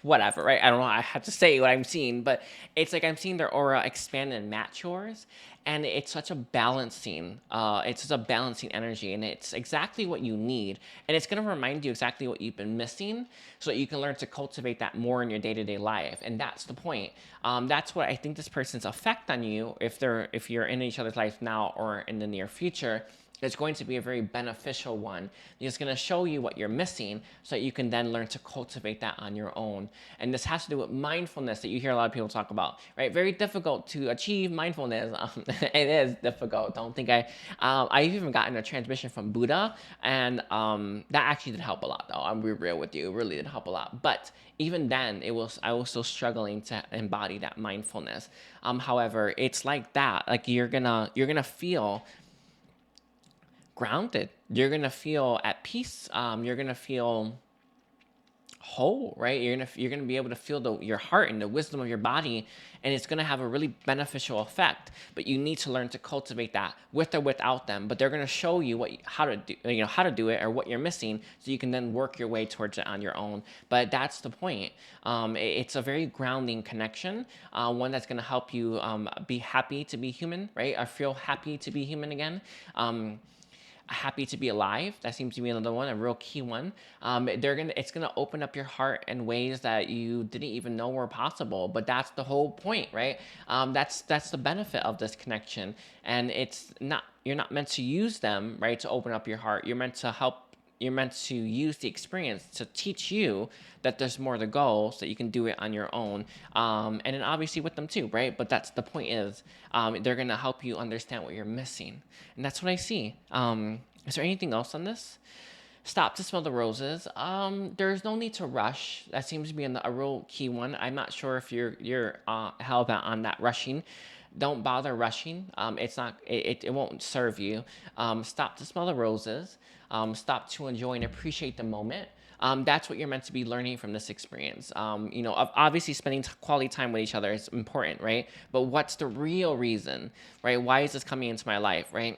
whatever, right? I don't know. I have to say what I'm seeing, but it's like I'm seeing their aura expand and match yours, and it's such a balancing. It's such a balancing energy, and it's exactly what you need, and it's gonna remind you exactly what you've been missing, so that you can learn to cultivate that more in your day-to-day life. And that's the point. That's what I think this person's effect on you, if you're in each other's life now or in the near future, it's going to be a very beneficial one. It's going to show you what you're missing so that you can then learn to cultivate that on your own. And this has to do with mindfulness that you hear a lot of people talk about, right? Very difficult to achieve mindfulness. It is difficult. Don't think I've even gotten a transmission from Buddha, and that actually did help a lot, though. I'm being real with you. It really did help a lot. But even then, I was still struggling to embody that mindfulness. However, it's like that. Like you're gonna feel grounded. You're gonna feel at peace. You're gonna feel whole, right? You're gonna be able to feel your heart and the wisdom of your body, and it's gonna have a really beneficial effect. But you need to learn to cultivate that with or without them. But they're gonna show you how to do it, or what you're missing, so you can then work your way towards it on your own. But that's the point. It's a very grounding connection, one that's gonna help you be happy to be human, right? Or feel happy to be human again. Happy to be alive. That seems to be another one, a real key one. It's gonna open up your heart in ways that you didn't even know were possible. But that's the whole point, right? That's the benefit of this connection. And you're not meant to use them, right, to open up your heart. You're meant to help you're meant to use the experience to teach you that there's more to go, so that you can do it on your own, and then obviously with them too, right? But that's the point is, they're gonna help you understand what you're missing, and that's what I see. Is there anything else on this? Stop to smell the roses. There's no need to rush. That seems to be a real key one. I'm not sure if you're held on that rushing. Don't bother rushing. It's not. It won't serve you. Stop to smell the roses. Stop to enjoy and appreciate the moment. That's what you're meant to be learning from this experience. You know, obviously spending quality time with each other is important, right? But what's the real reason, right? Why is this coming into my life, right?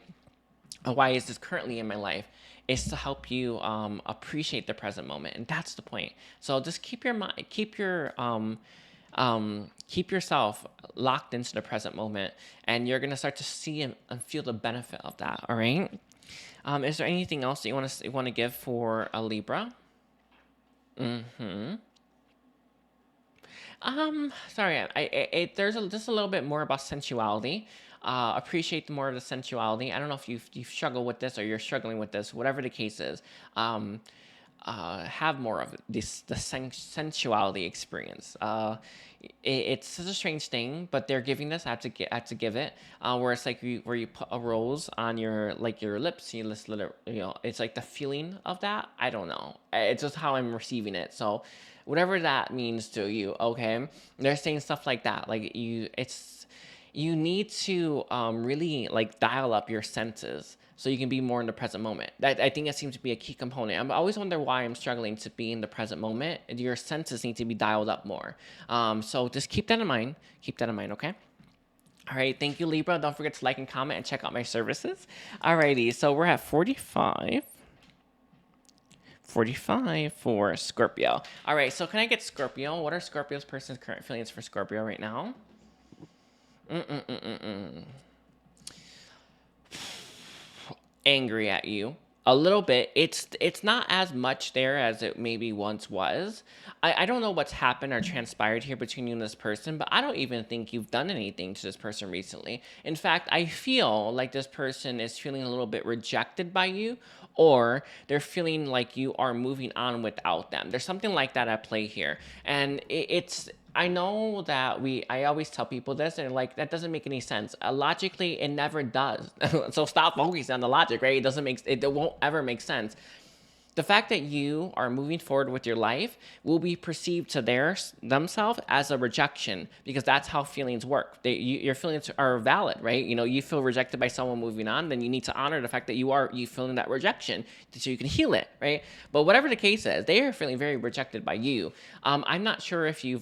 Why is this currently in my life? Is to help you appreciate the present moment, and that's the point. So just keep your mind, keep yourself locked into the present moment, and you're gonna start to see and feel the benefit of that. All right. Is there anything else that you want to give for a Libra? Sorry, there's just a little bit more about sensuality. Appreciate more of the sensuality. I don't know if you've struggled with this or you're struggling with this, whatever the case is. Have more of this sensuality experience. It's such a strange thing, but they're giving this. I have to give it. Where it's like where you put a rose on your lips, you just let it. You know, it's like the feeling of that. I don't know. It's just how I'm receiving it. So, whatever that means to you, okay? They're saying stuff like that. Like you need to really like dial up your senses so you can be more in the present moment. I think that seems to be a key component. I always wonder why I'm struggling to be in the present moment. Your senses need to be dialed up more. So just keep that in mind. Keep that in mind, okay? All right, thank you, Libra. Don't forget to like and comment and check out my services. Alrighty, so we're at 45. 45 for Scorpio. All right, so can I get Scorpio? What are Scorpio's person's current feelings for Scorpio right now? Angry at you a little bit. It's not as much there as it maybe once was. I don't know what's happened or transpired here between you and this person, but I don't even think you've done anything to this person recently. In fact, I feel like this person is feeling a little bit rejected by you, or they're feeling like you are moving on without them. There's something like that at play here, and it's I know that I always tell people this, and like, that doesn't make any sense. Logically, it never does. So stop focusing on the logic, right? It won't ever make sense. The fact that you are moving forward with your life will be perceived to themselves as a rejection, because that's how feelings work. Your feelings are valid, right? You know, you feel rejected by someone moving on, then you need to honor the fact that you feeling that rejection so you can heal it, right? But whatever the case is, they are feeling very rejected by you. I'm not sure if you're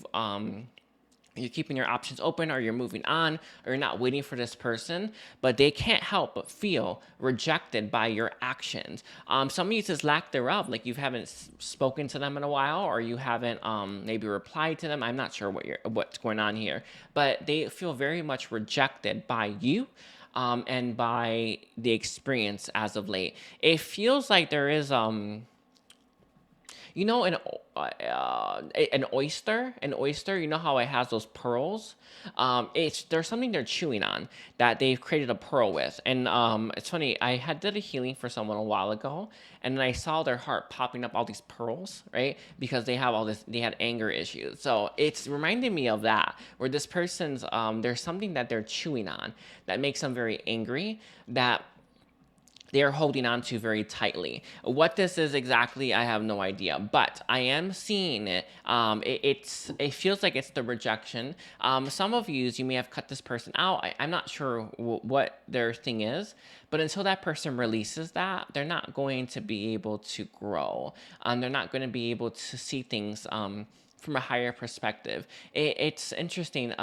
keeping your options open, or you're moving on, or you're not waiting for this person, but they can't help but feel rejected by your actions. Some of you says lack thereof, like you haven't spoken to them in a while, or you haven't maybe replied to them. I'm not sure what's going on here, but they feel very much rejected by you. And by the experience as of late. It feels like there is you know, an oyster. You know how it has those pearls. There's something they're chewing on that they've created a pearl with, and it's funny. I did a healing for someone a while ago, and then I saw their heart popping up all these pearls, right? Because they have all this. They had anger issues, so it's reminding me of that. Where this person's there's something that they're chewing on that makes them very angry. That they're holding on to very tightly. What this is exactly, I have no idea, but I am seeing it. It feels like it's the rejection. Some of you may have cut this person out. I'm not sure what their thing is, but until that person releases that, they're not going to be able to grow. They're not going to be able to see things from a higher perspective. It's interesting.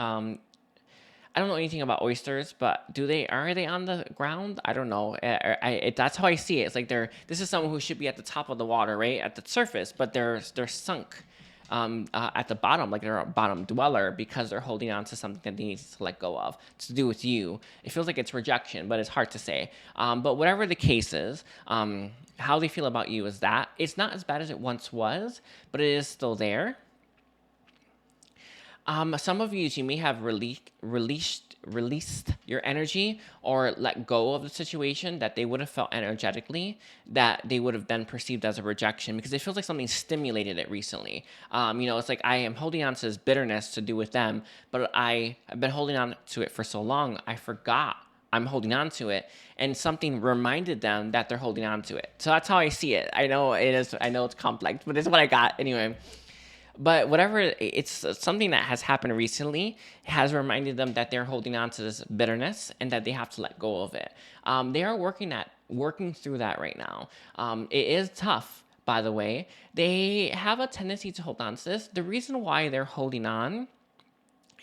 I don't know anything about oysters, but are they on the ground? I don't know. That's how I see it. It's like this is someone who should be at the top of the water, right, at the surface, but they're sunk at the bottom, like they're a bottom dweller, because they're holding on to something that they need to let go of to do with you. It feels like it's rejection, but it's hard to say. But whatever the case is, how they feel about you is that it's not as bad as it once was, but it is still there. Some of you may have released your energy or let go of the situation that they would have felt energetically that they would have then perceived as a rejection because it feels like something stimulated it recently. It's like I am holding on to this bitterness to do with them, but I have been holding on to it for so long, I forgot I'm holding on to it, and something reminded them that they're holding on to it. So that's how I see it. I know it is. I know it's complex, but it's what I got anyway. But whatever, it's something that has happened recently has reminded them that they're holding on to this bitterness and that they have to let go of it. They are working through that right now. It is tough, by the way. They have a tendency to hold on to this. The reason why they're holding on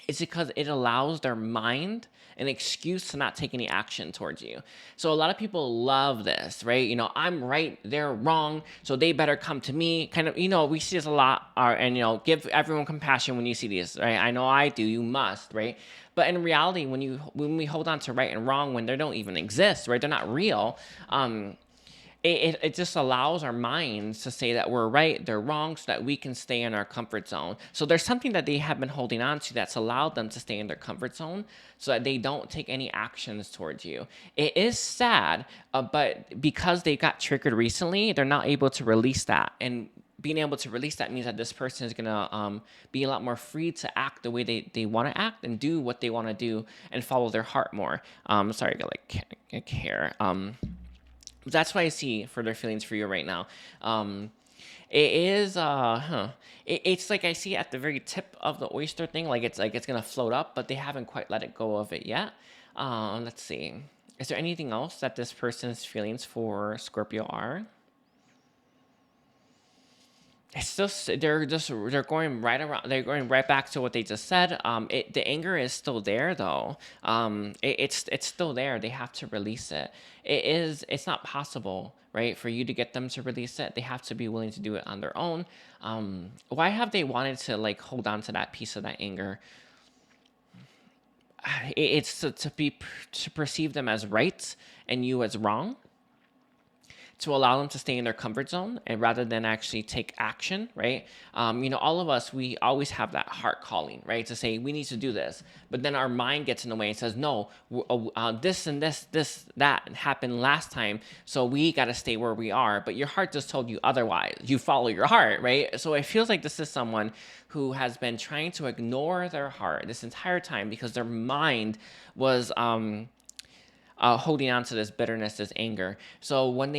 is because it allows their mind an excuse to not take any action towards you. So a lot of people love this, right? I'm right, they're wrong, so they better come to me. Kind of, we see this a lot, and give everyone compassion when you see this, right? I know I do. You must, right? But in reality, when we hold on to right and wrong when they don't even exist, right? They're not real. It just allows our minds to say that we're right, they're wrong, so that we can stay in our comfort zone. So there's something that they have been holding on to that's allowed them to stay in their comfort zone so that they don't take any actions towards you. It is sad, but because they got triggered recently, they're not able to release that. And being able to release that means that this person is going to be a lot more free to act the way they want to act and do what they want to do and follow their heart more. Sorry, I got like hair. That's what I see for their feelings for you right now. It is it's like I see at the very tip of the oyster thing, like it's gonna float up, but they haven't quite let it go of it yet. Let's see. Is there anything else that this person's feelings for Scorpio are? It's just they're going right around. They're going right back to what they just said. The anger is still there though. It's still there. They have to release it. It's not possible, right, for you to get them to release it. They have to be willing to do it on their own. Why have they wanted to like hold on to that piece of that anger? It's to perceive them as right and you as wrong, to allow them to stay in their comfort zone and rather than actually take action, right? All of us, we always have that heart calling, right? To say, we need to do this. But then our mind gets in the way and says, no, this and that happened last time, so we got to stay where we are. But your heart just told you otherwise. You follow your heart, right? So it feels like this is someone who has been trying to ignore their heart this entire time because their mind was holding on to this bitterness, this anger. So when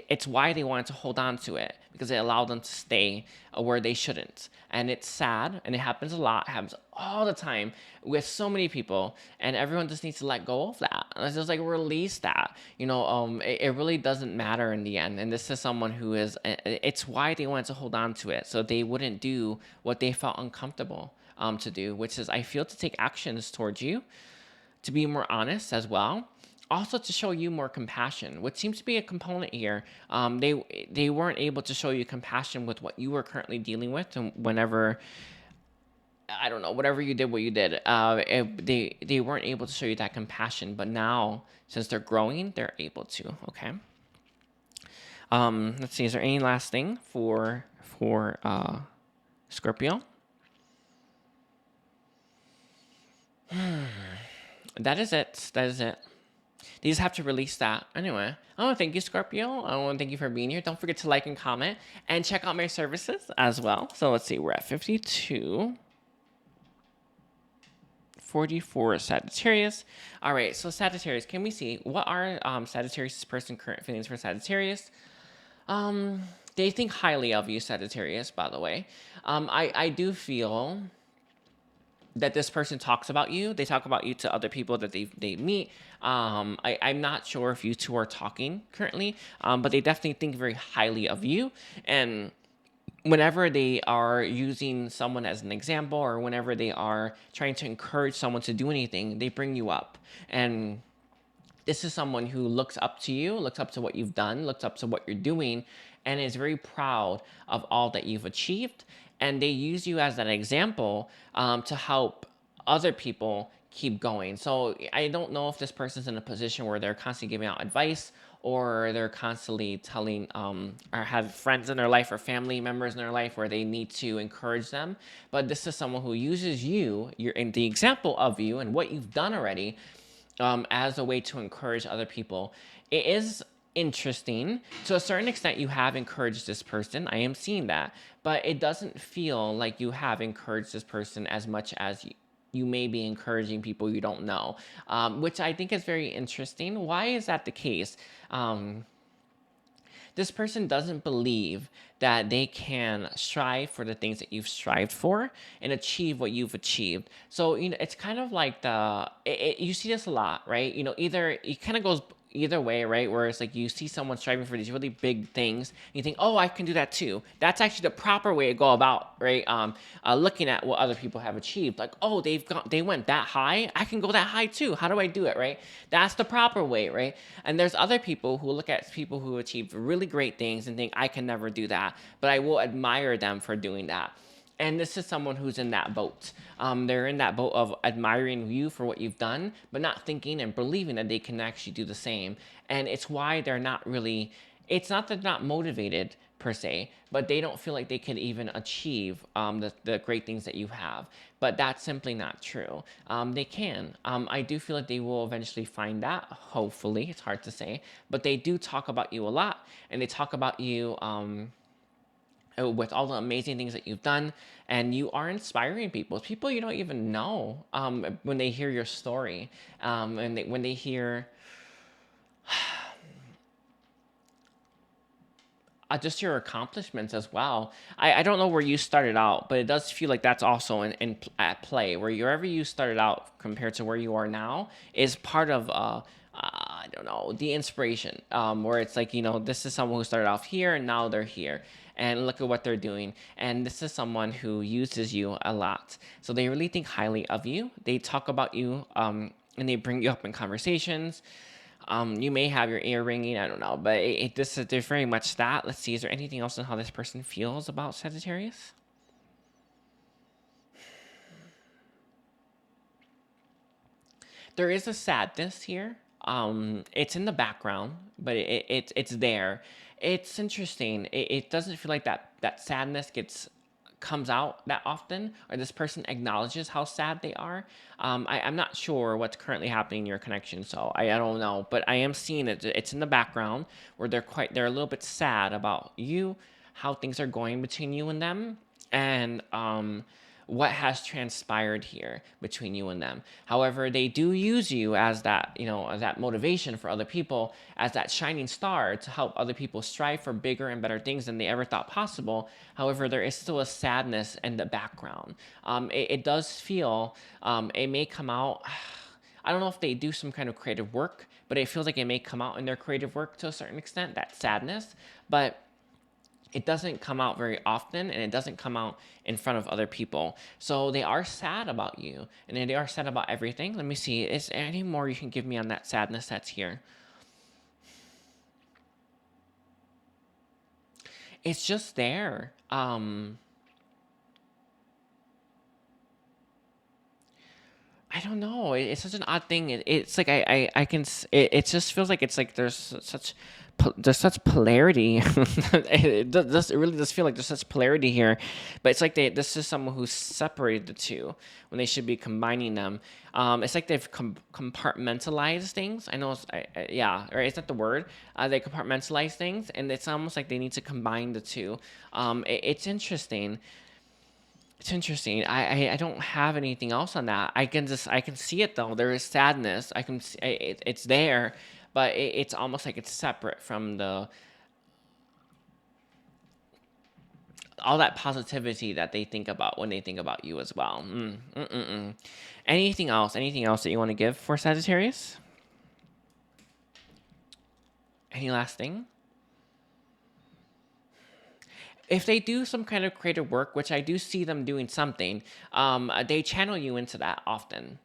it's why they wanted to hold on to it, because it allowed them to stay where they shouldn't. And it's sad, and it happens a lot. It happens all the time with so many people, and everyone just needs to let go of that. And it's just like release that. It really doesn't matter in the end. And this is someone who is. It's why they wanted to hold on to it, so they wouldn't do what they felt uncomfortable to do, which is I feel to take actions towards you, to be more honest as well. Also to show you more compassion, which seems to be a component here. They weren't able to show you compassion with what you were currently dealing with, and whenever, I don't know, whatever you did, they weren't able to show you that compassion. But now, since they're growing, they're able to. Okay. Let's see. Is there any last thing for Scorpio? That is it. They just have to release that. Anyway, I want to thank you, Scorpio. I want to thank you for being here. Don't forget to like and comment and check out my services as well. So let's see. We're at 52. 44 Sagittarius. All right. So Sagittarius, can we see what are Sagittarius' person current feelings for Sagittarius? They think highly of you, Sagittarius, by the way. I do feel that this person talks about you. They talk about you to other people that they meet. I'm not sure if you two are talking currently, but they definitely think very highly of you. And whenever they are using someone as an example or whenever they are trying to encourage someone to do anything, they bring you up. And this is someone who looks up to you, looks up to what you've done, looks up to what you're doing, and is very proud of all that you've achieved. And they use you as an example to help other people keep going. So I don't know if this person's in a position where they're constantly giving out advice or they're constantly telling or have friends in their life or family members in their life where they need to encourage them. But this is someone who uses you, you're in the example of you and what you've done already, as a way to encourage other people. It is interesting. To a certain extent, you have encouraged this person. I am seeing that. But it doesn't feel like you have encouraged this person as much as you may be encouraging people you don't know, which I think is very interesting. Why is that the case? This person doesn't believe that they can strive for the things that you've strived for and achieve what you've achieved. So, it's kind of like you see this a lot, right? Either it kind of goes either way, right? Where it's like you see someone striving for these really big things, and you think, oh, I can do that too. That's actually the proper way to go about, right? Looking at what other people have achieved, like, oh, they went that high, I can go that high too. How do I do it, right? That's the proper way, right? And there's other people who look at people who achieved really great things and think, I can never do that, but I will admire them for doing that. And this is someone who's in that boat. They're in that boat of admiring you for what you've done, but not thinking and believing that they can actually do the same. And it's why they're not really, it's not that they're not motivated per se, but they don't feel like they can even achieve the great things that you have. But that's simply not true. They can. I do feel like they will eventually find that, hopefully. It's hard to say. But they do talk about you a lot, and they talk about you with all the amazing things that you've done, and you are inspiring people you don't even know, when they hear your story, and when they hear just your accomplishments as well. I don't know where you started out, but it does feel like that's also at play, where wherever you started out compared to where you are now is part of I don't know, the inspiration, where it's like, this is someone who started off here and now they're here, and look at what they're doing. And this is someone who uses you a lot. So they really think highly of you. They talk about you, and they bring you up in conversations. You may have your ear ringing, I don't know, but there's very much that. Let's see, is there anything else on how this person feels about Sagittarius? There is a sadness here. It's in the background, but it's there. It's interesting. It doesn't feel like that sadness comes out that often, or this person acknowledges how sad they are. I'm not sure what's currently happening in your connection, so I don't know, but I am seeing it. It's in the background where they're a little bit sad about you, how things are going between you and them, and what has transpired here between you and them. However, they do use you as that, as that motivation for other people, as that shining star to help other people strive for bigger and better things than they ever thought possible. However, there is still a sadness in the background. It does feel, it may come out, I don't know if they do some kind of creative work, but it feels like it may come out in their creative work to a certain extent, that sadness. But it doesn't come out very often, and it doesn't come out in front of other people. So they are sad about you, and they are sad about everything. Let me see. Is there any more you can give me on that sadness that's here? It's just there. I don't know. It's such an odd thing. It's like I can. It just feels like it's like there's such polarity. It really does feel like there's such polarity here, but it's like this is someone who's separated the two when they should be combining them. It's like they've compartmentalized things. I know, yeah, right. Is that the word? They compartmentalize things, and it's almost like they need to combine the two. It's interesting. It's interesting. I don't have anything else on that. I can see it though. There is sadness. I can see it's there, but it's almost like it's separate from all that positivity that they think about when they think about you as well. Anything else? Anything else that you want to give for Sagittarius? Any last thing? If they do some kind of creative work, which I do see them doing something, they channel you into that often.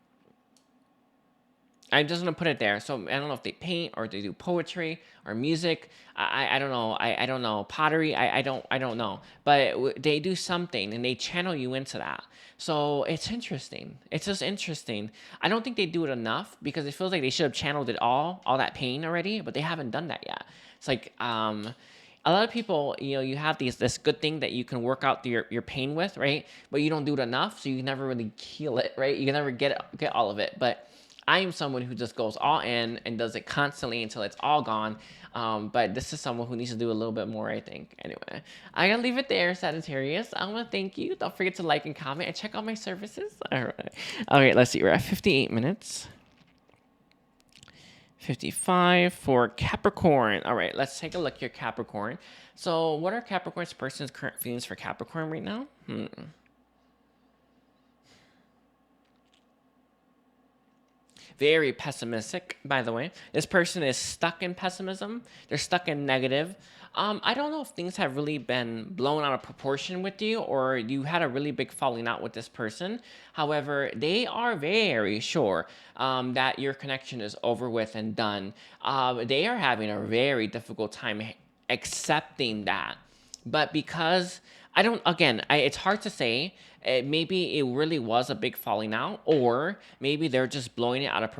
I'm just gonna put it there. So I don't know if they paint or they do poetry or music. I don't know. I don't know, pottery. I don't know. But they do something and they channel you into that. So it's interesting. It's just interesting. I don't think they do it enough because it feels like they should have channeled it all that pain already, but they haven't done that yet. It's like a lot of people, you have this good thing that you can work out your pain with, right? But you don't do it enough, so you can never really heal it, right? You can never get all of it. But I am someone who just goes all in and does it constantly until it's all gone. But this is someone who needs to do a little bit more, I think. Anyway, I'm going to leave it there, Sagittarius. I want to thank you. Don't forget to like and comment and check out my services. All right. Okay, let's see. We're at 58 minutes. 55 for Capricorn. All right, let's take a look here, Capricorn. So what are Capricorn's person's current feelings for Capricorn right now? Very pessimistic, by the way. This person is stuck in pessimism. They're stuck in negative. I don't know if things have really been blown out of proportion with you or you had a really big falling out with this person. However, they are very sure that your connection is over with and done. They are having a very difficult time accepting that. But because it's hard to say. Maybe it really was a big falling out, or maybe they're just blowing it out of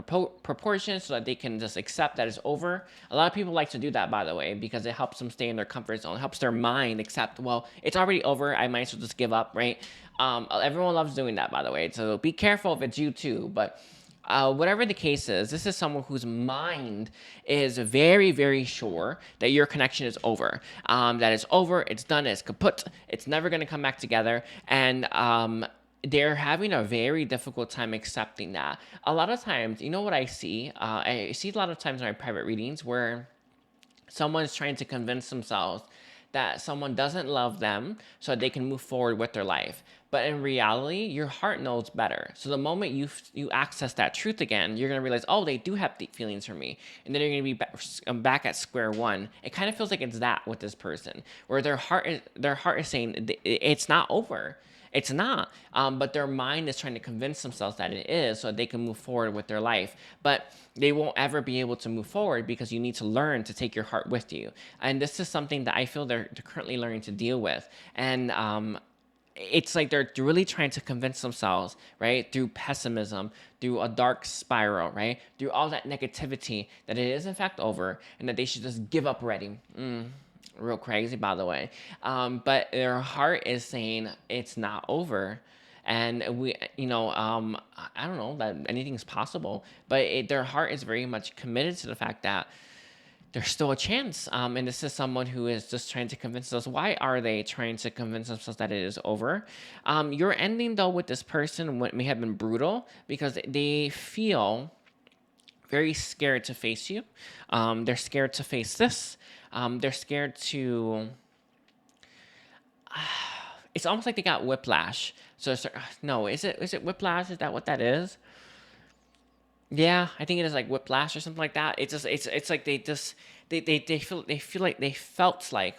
proportion so that they can just accept that it's over. A lot of people like to do that, by the way, because it helps them stay in their comfort zone. It helps their mind accept, well, it's already over. I might as well just give up, right? Everyone loves doing that, by the way. So be careful if it's you too. But whatever the case is, this is someone whose mind is very, very sure that your connection is over. That it's over, it's done, it's kaput, it's never going to come back together. And they're having a very difficult time accepting that. A lot of times, you know what I see? I see a lot of times in my private readings where someone's trying to convince themselves that someone doesn't love them so that they can move forward with their life. But in reality, your heart knows better. So the moment you access that truth again, you're going to realize, oh, they do have deep feelings for me. And then you're going to be back at square one. It kind of feels like it's that with this person, where their heart is saying it's not over. It's not, but their mind is trying to convince themselves that it is so that they can move forward with their life. But they won't ever be able to move forward because you need to learn to take your heart with you. And this is something that I feel they're currently learning to deal with. And it's like they're really trying to convince themselves, right, through pessimism, through a dark spiral, right, through all that negativity, that it is in fact over and that they should just give up already. Real crazy, by the way. But their heart is saying it's not over. And I don't know that anything's possible, but their heart is very much committed to the fact that there's still a chance. And this is someone who is just trying to convince us. Why are they trying to convince themselves that it is over? Your ending, though, with this person may have been brutal because they feel very scared to face you. They're scared to face this. They're scared to... it's almost like they got whiplash. So, no, is it whiplash? Is that what that is? Yeah, I think it is like whiplash or something like that. It's like they felt like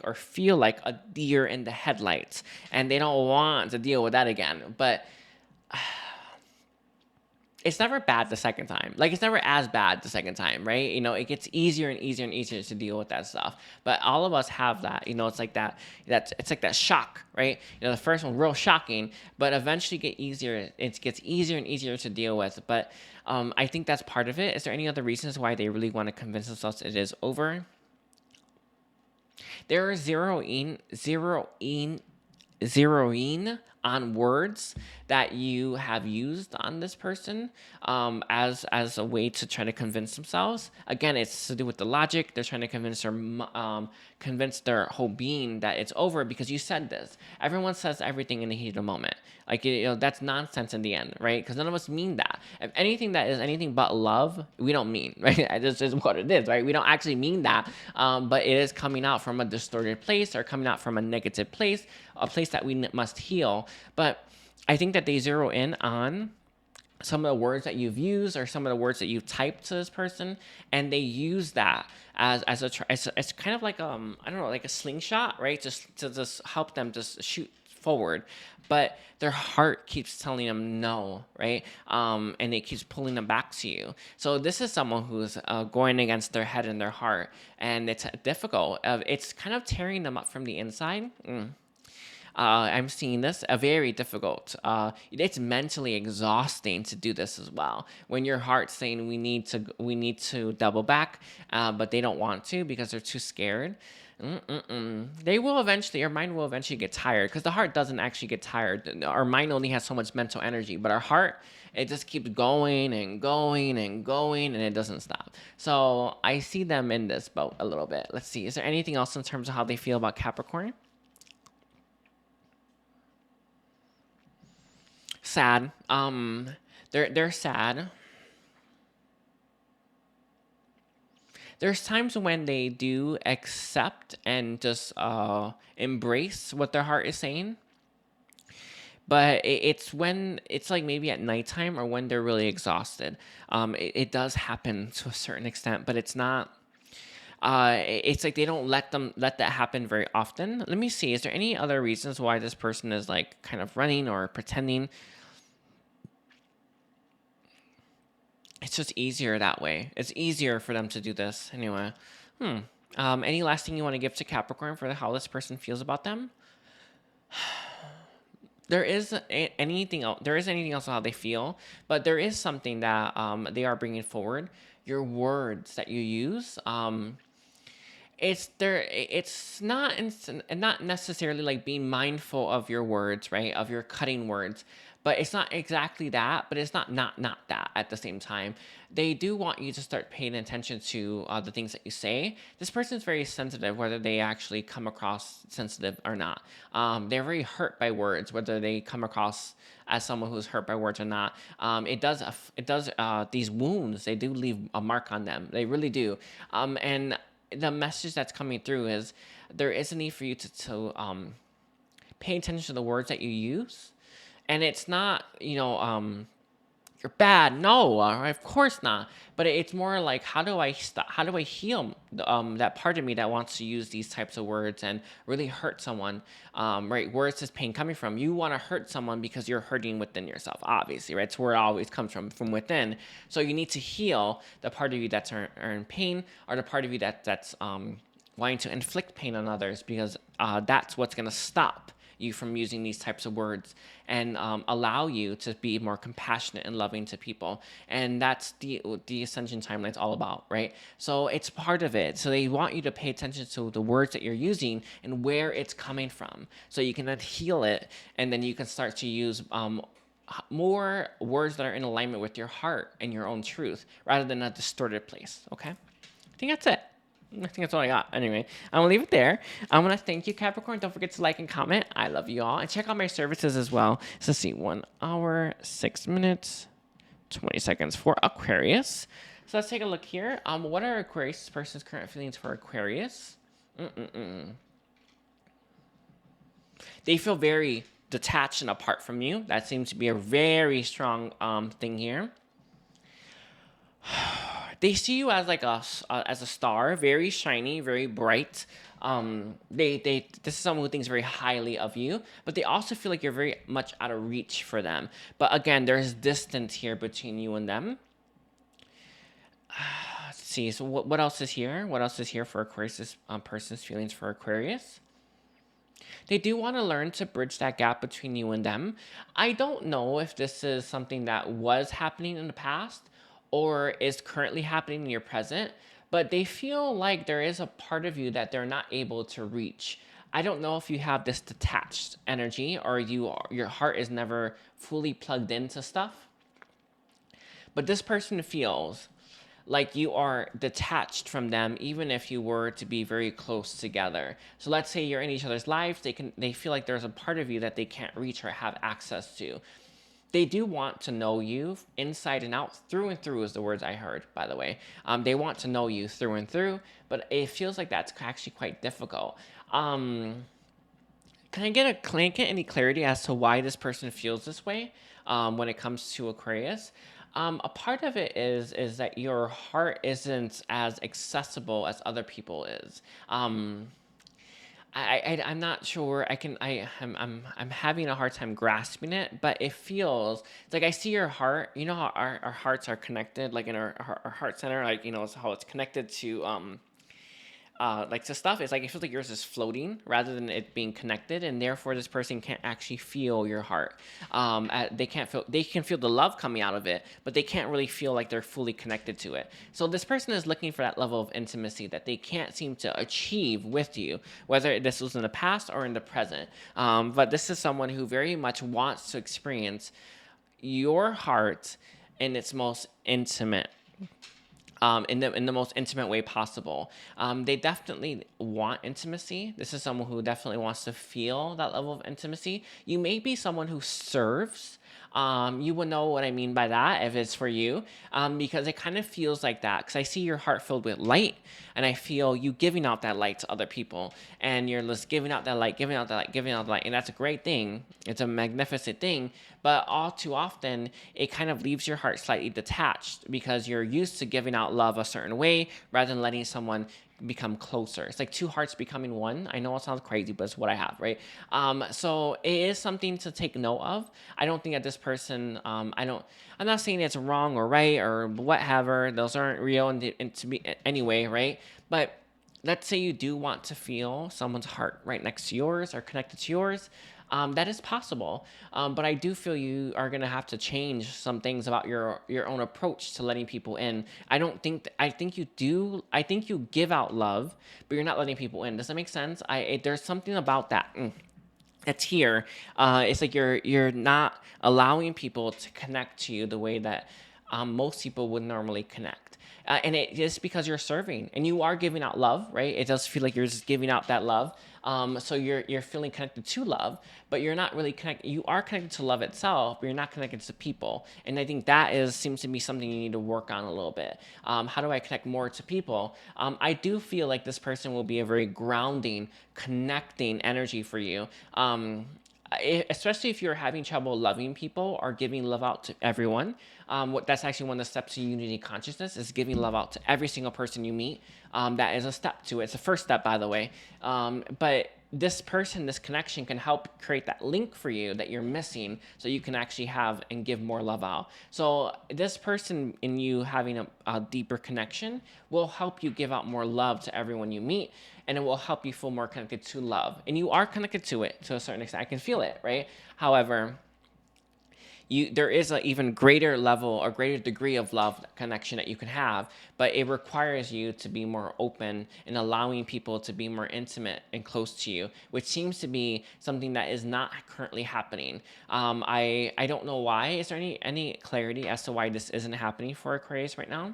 a deer in the headlights, and they don't want to deal with that again. But it's never bad the second time. Like, it's never as bad the second time, right? It gets easier and easier and easier to deal with that stuff. But all of us have that. It's like it's like that shock, right? The first one real shocking, but eventually it gets easier and easier to deal with. But I think that's part of it. Is there any other reasons why they really want to convince themselves it is over? There are zeroing on words that you have used on this person as a way to try to convince themselves. Again, it's to do with the logic. They're trying to convince their whole being that it's over because you said this. Everyone says everything in the heat of the moment. Like, that's nonsense in the end, right? Because none of us mean that. If anything that is anything but love, we don't mean, right? This is what it is, right? We don't actually mean that, but it is coming out from a distorted place or coming out from a negative place, a place that we must heal. But I think that they zero in on some of the words that you've used or some of the words that you've typed to this person, and they use that as kind of like I don't know, like a slingshot, right? Just to help them just shoot forward, but their heart keeps telling them no, right? And it keeps pulling them back to you. So this is someone who's going against their head and their heart, and it's difficult. It's kind of tearing them up from the inside. I'm seeing this very difficult. It's mentally exhausting to do this as well. When your heart's saying we need to double back, but they don't want to because they're too scared. They will eventually, your mind will eventually get tired, because the heart doesn't actually get tired. Our mind only has so much mental energy, but our heart, it just keeps going and going and going, and it doesn't stop. So I see them in this boat a little bit. Let's see. Is there anything else in terms of how they feel about Capricorn? Sad. They're sad. There's times when they do accept and just embrace what their heart is saying. But it's when it's like maybe at nighttime or when they're really exhausted. It does happen to a certain extent, but it's not. It's like they don't let that happen very often. Let me see. Is there any other reasons why this person is like kind of running or pretending? It's just easier that way. It's easier for them to do this anyway. Any last thing you want to give to Capricorn for how this person feels about them? There is anything else. There is anything else on how they feel, but there is something that they are bringing forward. Your words that you use. It's there. It's not not necessarily like being mindful of your words, right? Of your cutting words, but it's not exactly that. But it's not that at the same time. They do want you to start paying attention to the things that you say. This person is very sensitive, whether they actually come across sensitive or not. They're very hurt by words, whether they come across as someone who's hurt by words or not. It does these wounds. They do leave a mark on them. They really do. And the message that's coming through is there is a need for you to pay attention to the words that you use. And it's not, you're bad. No, of course not. But it's more like, how do I stop? How do I heal that part of me that wants to use these types of words and really hurt someone? Right? Where is this pain coming from? You want to hurt someone because you're hurting within yourself, obviously, right? It's where it always comes from within. So you need to heal the part of you that's in pain, or the part of you that's wanting to inflict pain on others, because that's what's going to stop you from using these types of words and allow you to be more compassionate and loving to people. And that's the ascension timeline's all about, right? So it's part of it. So they want you to pay attention to the words that you're using and where it's coming from, so you can then heal it, and then you can start to use more words that are in alignment with your heart and your own truth, rather than a distorted place. Okay, I think that's it. I think that's all I got. Anyway, I'm going to leave it there. I want to thank you, Capricorn. Don't forget to like and comment. I love you all. And check out my services as well. So let's see, 1 hour, 6 minutes, 20 seconds for Aquarius. So let's take a look here. What are Aquarius person's current feelings for Aquarius? They feel very detached and apart from you. That seems to be a very strong thing here. They see you as like as a star, very shiny, very bright. This is someone who thinks very highly of you, but they also feel like you're very much out of reach for them. But again, there's distance here between you and them. Let's see. So what else is here? What else is here for Aquarius? Person's feelings for Aquarius. They do want to learn to bridge that gap between you and them. I don't know if this is something that was happening in the past or is currently happening in your present, but they feel like there is a part of you that they're not able to reach. I don't know if you have this detached energy, or your heart is never fully plugged into stuff, but this person feels like you are detached from them, even if you were to be very close together. So let's say you're in each other's lives, they feel like there's a part of you that they can't reach or have access to. They do want to know you inside and out, through and through is the words I heard, by the way. They want to know you through and through, but it feels like that's actually quite difficult. Can I get any clarity as to why this person feels this way when it comes to Aquarius? A part of it is that your heart isn't as accessible as other people is. I'm not sure. I'm having a hard time grasping it, but it feels it's like I see your heart. You know how our hearts are connected, like in our heart center, like it's how it's connected to like to stuff. It's like it feels like yours is floating rather than it being connected, and therefore this person can't actually feel your heart. They can't feel. They can feel the love coming out of it, but they can't really feel like they're fully connected to it. So this person is looking for that level of intimacy that they can't seem to achieve with you, whether this was in the past or in the present. But this is someone who very much wants to experience your heart in its most intimate in the most intimate way possible. They definitely want intimacy. This is someone who definitely wants to feel that level of intimacy. You may be someone who serves. You will know what I mean by that if it's for you, because it kind of feels like that. Because I see your heart filled with light, and I feel you giving out that light to other people, and you're just giving out that light, giving out that light, giving out the light, and that's a great thing. It's a magnificent thing, but all too often it kind of leaves your heart slightly detached because you're used to giving out love a certain way rather than letting someone become closer. It's like two hearts becoming one. I know it sounds crazy, but it's what I have, right? So it is something to take note of. I don't think that this person, I'm not saying it's wrong or right or whatever. Those aren't real and to be anyway, right? But let's say you do want to feel someone's heart right next to yours or connected to yours. That is possible, but I do feel you are gonna have to change some things about your own approach to letting people in. I think you do. I think you give out love, but you're not letting people in. Does that make sense? There's something about that. That's here. It's like you're not allowing people to connect to you the way that most people would normally connect. And it is because you're serving and you are giving out love, right? It does feel like you're just giving out that love. So you're feeling connected to love, but you're not really connected. You are connected to love itself, but you're not connected to people. And I think that seems to be something you need to work on a little bit. How do I connect more to people? I do feel like this person will be a very grounding, connecting energy for you. Especially if you're having trouble loving people or giving love out to everyone. That's actually one of the steps to unity consciousness is giving love out to every single person you meet. That is a step to it. It's the first step, by the way. But this person, this connection can help create that link for you that you're missing so you can actually have and give more love out. So this person in you having a deeper connection will help you give out more love to everyone you meet, and it will help you feel more connected to love. And you are connected to it to a certain extent. I can feel it, right? However, there is an even greater level or greater degree of love connection that you can have, but it requires you to be more open and allowing people to be more intimate and close to you, which seems to be something that is not currently happening. I don't know why. Is there any clarity as to why this isn't happening for Aquarius right now?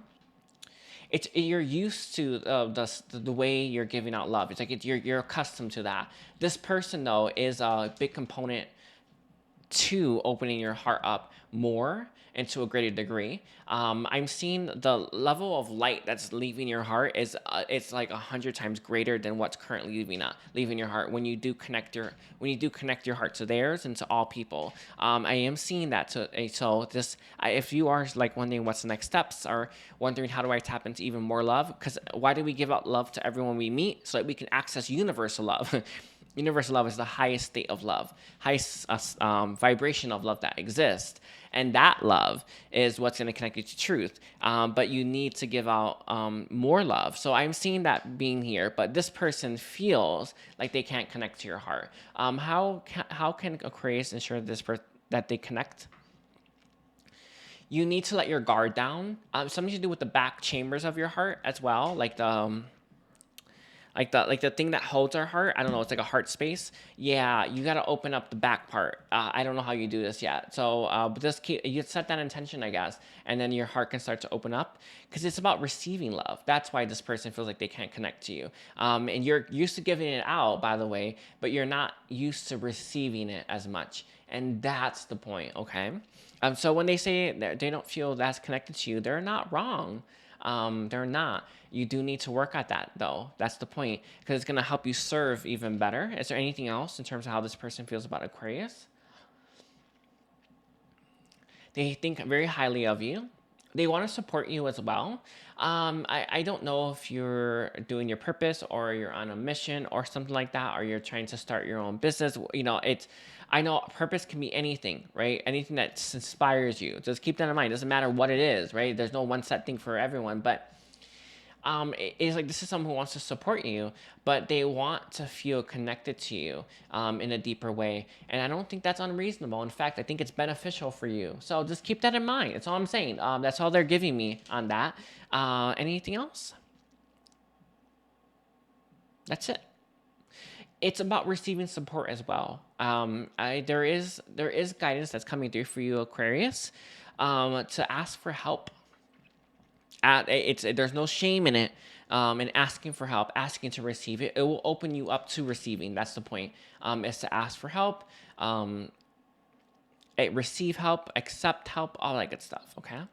You're used to the way you're giving out love. It's like you're accustomed to that. This person though is a big component to opening your heart up more and to a greater degree. I'm seeing the level of light that's leaving your heart is it's like 100 times greater than what's currently leaving your heart when you do connect your heart to theirs and to all people. I am seeing that. If you are like wondering what's the next steps or wondering how do I tap into even more love, because why do we give out love to everyone we meet? So that we can access universal love. Universal love is the highest state of love, highest vibration of love that exists. And that love is what's going to connect you to truth. But you need to give out more love. So I'm seeing that being here. But this person feels like they can't connect to your heart. How can Aquarius ensure that they connect? You need to let your guard down. Something to do with the back chambers of your heart as well, like the thing that holds our heart. I don't know. It's like a heart space. Yeah, you got to open up the back part. I don't know how you do this yet. So, but just you set that intention, I guess, and then your heart can start to open up because it's about receiving love. That's why this person feels like they can't connect to you. And you're used to giving it out, by the way, but you're not used to receiving it as much. And that's the point. Okay. So when they say that they don't feel that's connected to you, they're not wrong. They're not. You do need to work at that, though. That's the point, because it's going to help you serve even better. Is there anything else in terms of how this person feels about Aquarius? They think very highly of you. they want to support you as well. I don't know if you're doing your purpose or you're on a mission or something like that, or you're trying to start your own business. You know, I know purpose can be anything, right? Anything that inspires you. Just keep that in mind. It doesn't matter what it is, right? There's no one set thing for everyone, but it's like this is someone who wants to support you, but they want to feel connected to you in a deeper way. And I don't think that's unreasonable. In fact, I think it's beneficial for you. So just keep that in mind. That's all I'm saying. That's all they're giving me on that. Anything else? That's it. It's about receiving support as well. There is guidance that's coming through for you, Aquarius, to ask for help. There's no shame in it, in asking for help, asking to receive it. It will open you up to receiving. That's the point. Is to ask for help, receive help, accept help, all that good stuff. Okay. I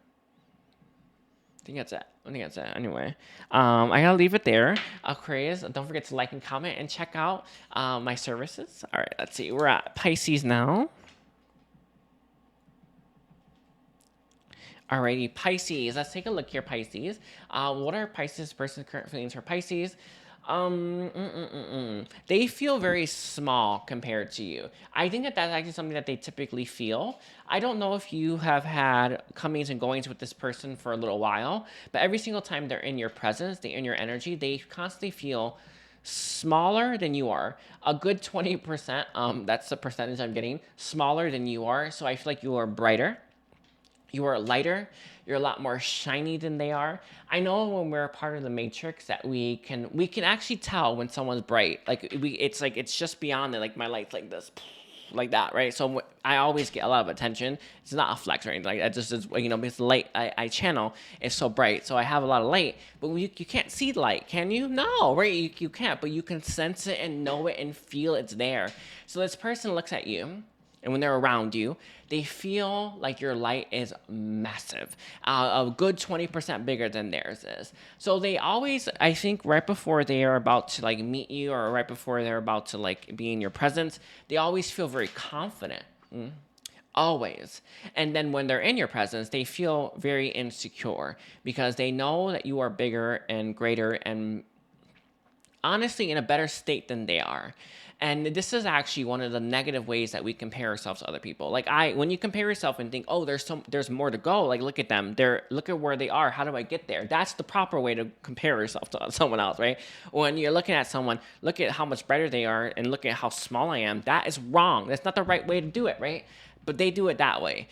think that's it. Anyway, I gotta leave it there. Aquarius, don't forget to like and comment and check out my services. All right, let's see. We're at Pisces now. Alrighty, Pisces. Let's take a look here, Pisces. What are Pisces' person's current feelings for Pisces? They feel very small compared to you. I think that that's actually something that they typically feel. I don't know if you have had comings and goings with this person for a little while, but every single time they're in your presence, they're in your energy, they constantly feel smaller than you are. A good 20%, that's the percentage I'm getting, smaller than you are. So I feel like you are brighter. You are lighter. You're a lot more shiny than they are. I know when we're a part of the matrix that we can actually tell when someone's bright. It's just beyond it. Like my light's like this, like that, right? So I always get a lot of attention. It's not a flex or anything like that. Just is, because the light I channel is so bright, so I have a lot of light. But you can't see the light, can you? No, right? You can't. But you can sense it and know it and feel it's there. So this person looks at you, and when they're around you, they feel like your light is massive, a good 20% bigger than theirs is. So they always, I think, right before they are about to like meet you, or right before they're about to like be in your presence, they always feel very confident. Always. And then when they're in your presence, they feel very insecure because they know that you are bigger and greater and honestly in a better state than they are. And this is actually one of the negative ways that we compare ourselves to other people. Like when you compare yourself and think, oh, there's more to go. Like, look at them. Look at where they are. How do I get there? That's the proper way to compare yourself to someone else, right? When you're looking at someone, look at how much better they are and look at how small I am. That is wrong. That's not the right way to do it, right? But they do it that way.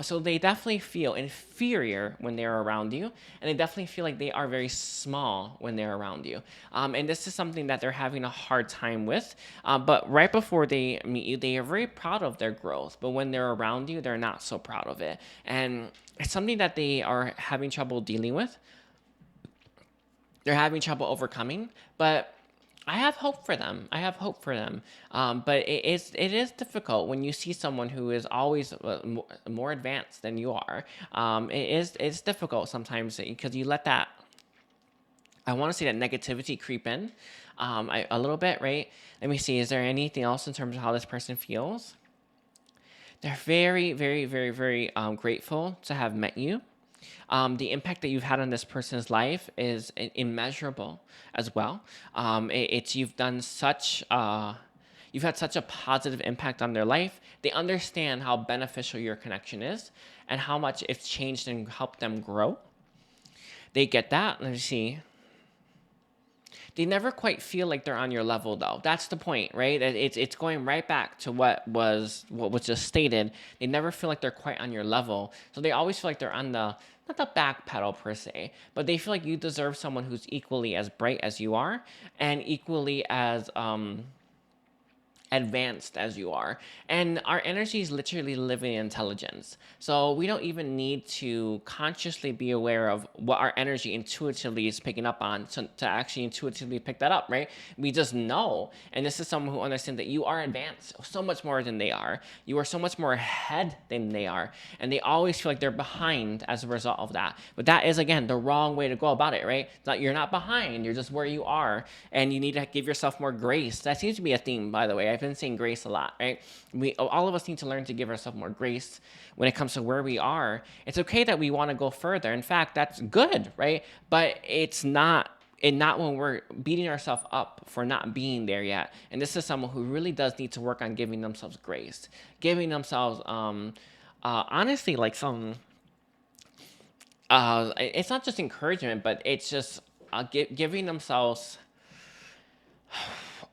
So they definitely feel inferior when they're around you, and they definitely feel like they are very small when they're around you. And this is something that they're having a hard time with. But right before they meet you, they are very proud of their growth. But when they're around you, they're not so proud of it. And it's something that they are having trouble dealing with. They're having trouble overcoming, but I have hope for them. But it is difficult when you see someone who is always more advanced than you are. It's difficult sometimes because you let that, I want to say, that negativity creep in a little bit, right? Let me see. Is there anything else in terms of how this person feels? They're very, very, very, very grateful to have met you. The impact that you've had on this person's life is immeasurable as well. You've had such a positive impact on their life. They understand how beneficial your connection is and how much it's changed and helped them grow. They get that. Let me see. They never quite feel like they're on your level, though. That's the point, right? It's going right back to what was just stated. They never feel like they're quite on your level. So they always feel like they're on the, not the back pedal per se, but they feel like you deserve someone who's equally as bright as you are and equally as advanced as you are. And our energy is literally living intelligence. So we don't even need to consciously be aware of what our energy intuitively is picking up on to actually intuitively pick that up, right? We just know. And this is someone who understands that you are advanced so much more than they are. You are so much more ahead than they are. And they always feel like they're behind as a result of that. But that is, again, the wrong way to go about it, right? You're not behind. You're just where you are. And you need to give yourself more grace. That seems to be a theme, by the way. I've been saying grace a lot, right? All of us need to learn to give ourselves more grace when it comes to where we are. It's okay that we want to go further. In fact, that's good, right? But it's not. And not when we're beating ourselves up for not being there yet. And this is someone who really does need to work on giving themselves grace, giving themselves, honestly, like some. It's not just encouragement, but it's just giving themselves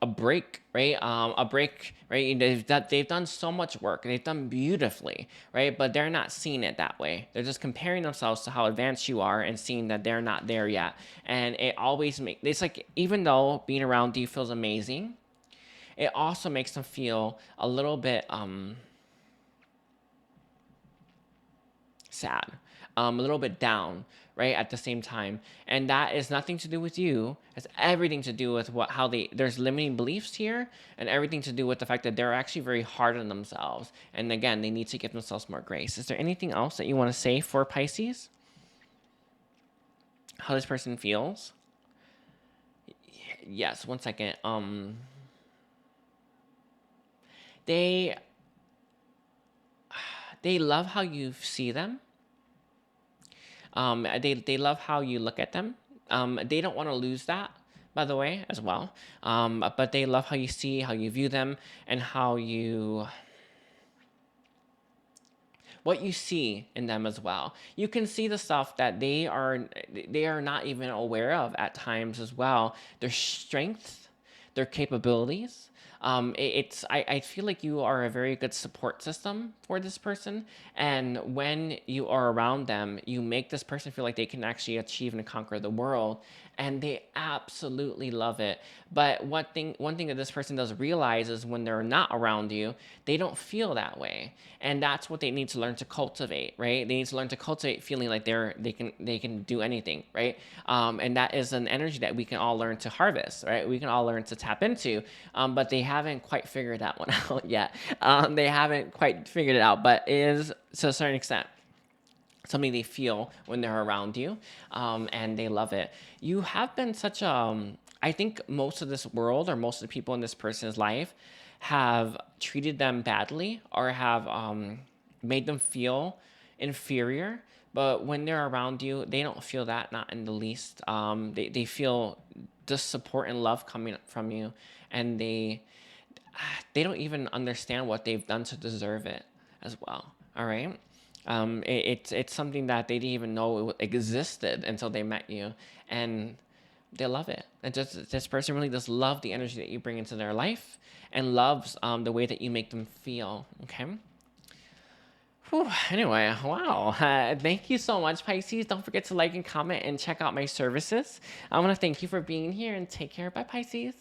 a break, right? A break, right? They've done so much work. They've done beautifully, right? But they're not seeing it that way. They're just comparing themselves to how advanced you are and seeing that they're not there yet. And it always it's like, even though being around you feels amazing, it also makes them feel a little bit sad, a little bit down, right, at the same time. And that is nothing to do with you. It's everything to do with there's limiting beliefs here, and everything to do with the fact that they're actually very hard on themselves. And again, they need to give themselves more grace. Is there anything else that you want to say for Pisces? How this person feels? Yes, one second. They love how you see them. They love how you look at them. They don't want to lose that, by the way, as well. But they love how you see, how you view them, and what you see in them as well. You can see the stuff that they are not even aware of at times as well. Their strengths, their capabilities. I feel like you are a very good support system for this person, and when you are around them, you make this person feel like they can actually achieve and conquer the world, and they absolutely love it. But one thing that this person does realize is when they're not around you, they don't feel that way, and that's what they need to learn to cultivate, right? They need to learn to cultivate feeling like they can do anything, right? And that is an energy that we can all learn to harvest, right? We can all learn to tap into, but they haven't quite figured that one out yet. They haven't quite figured it out, but it is, to a certain extent, something they feel when they're around you, and they love it. You have been such a, I think most of this world, or most of the people in this person's life, have treated them badly, or have made them feel inferior. But when they're around you, they don't feel that, not in the least. They feel the support and love coming from you, and they don't even understand what they've done to deserve it as well. All right. It's something that they didn't even know existed until they met you, and they love it. And just this person really does love the energy that you bring into their life, and loves the way that you make them feel. Okay. Whew, anyway, wow. Thank you so much, Pisces. Don't forget to like and comment and check out my services. I want to thank you for being here, and take care. Bye, Pisces.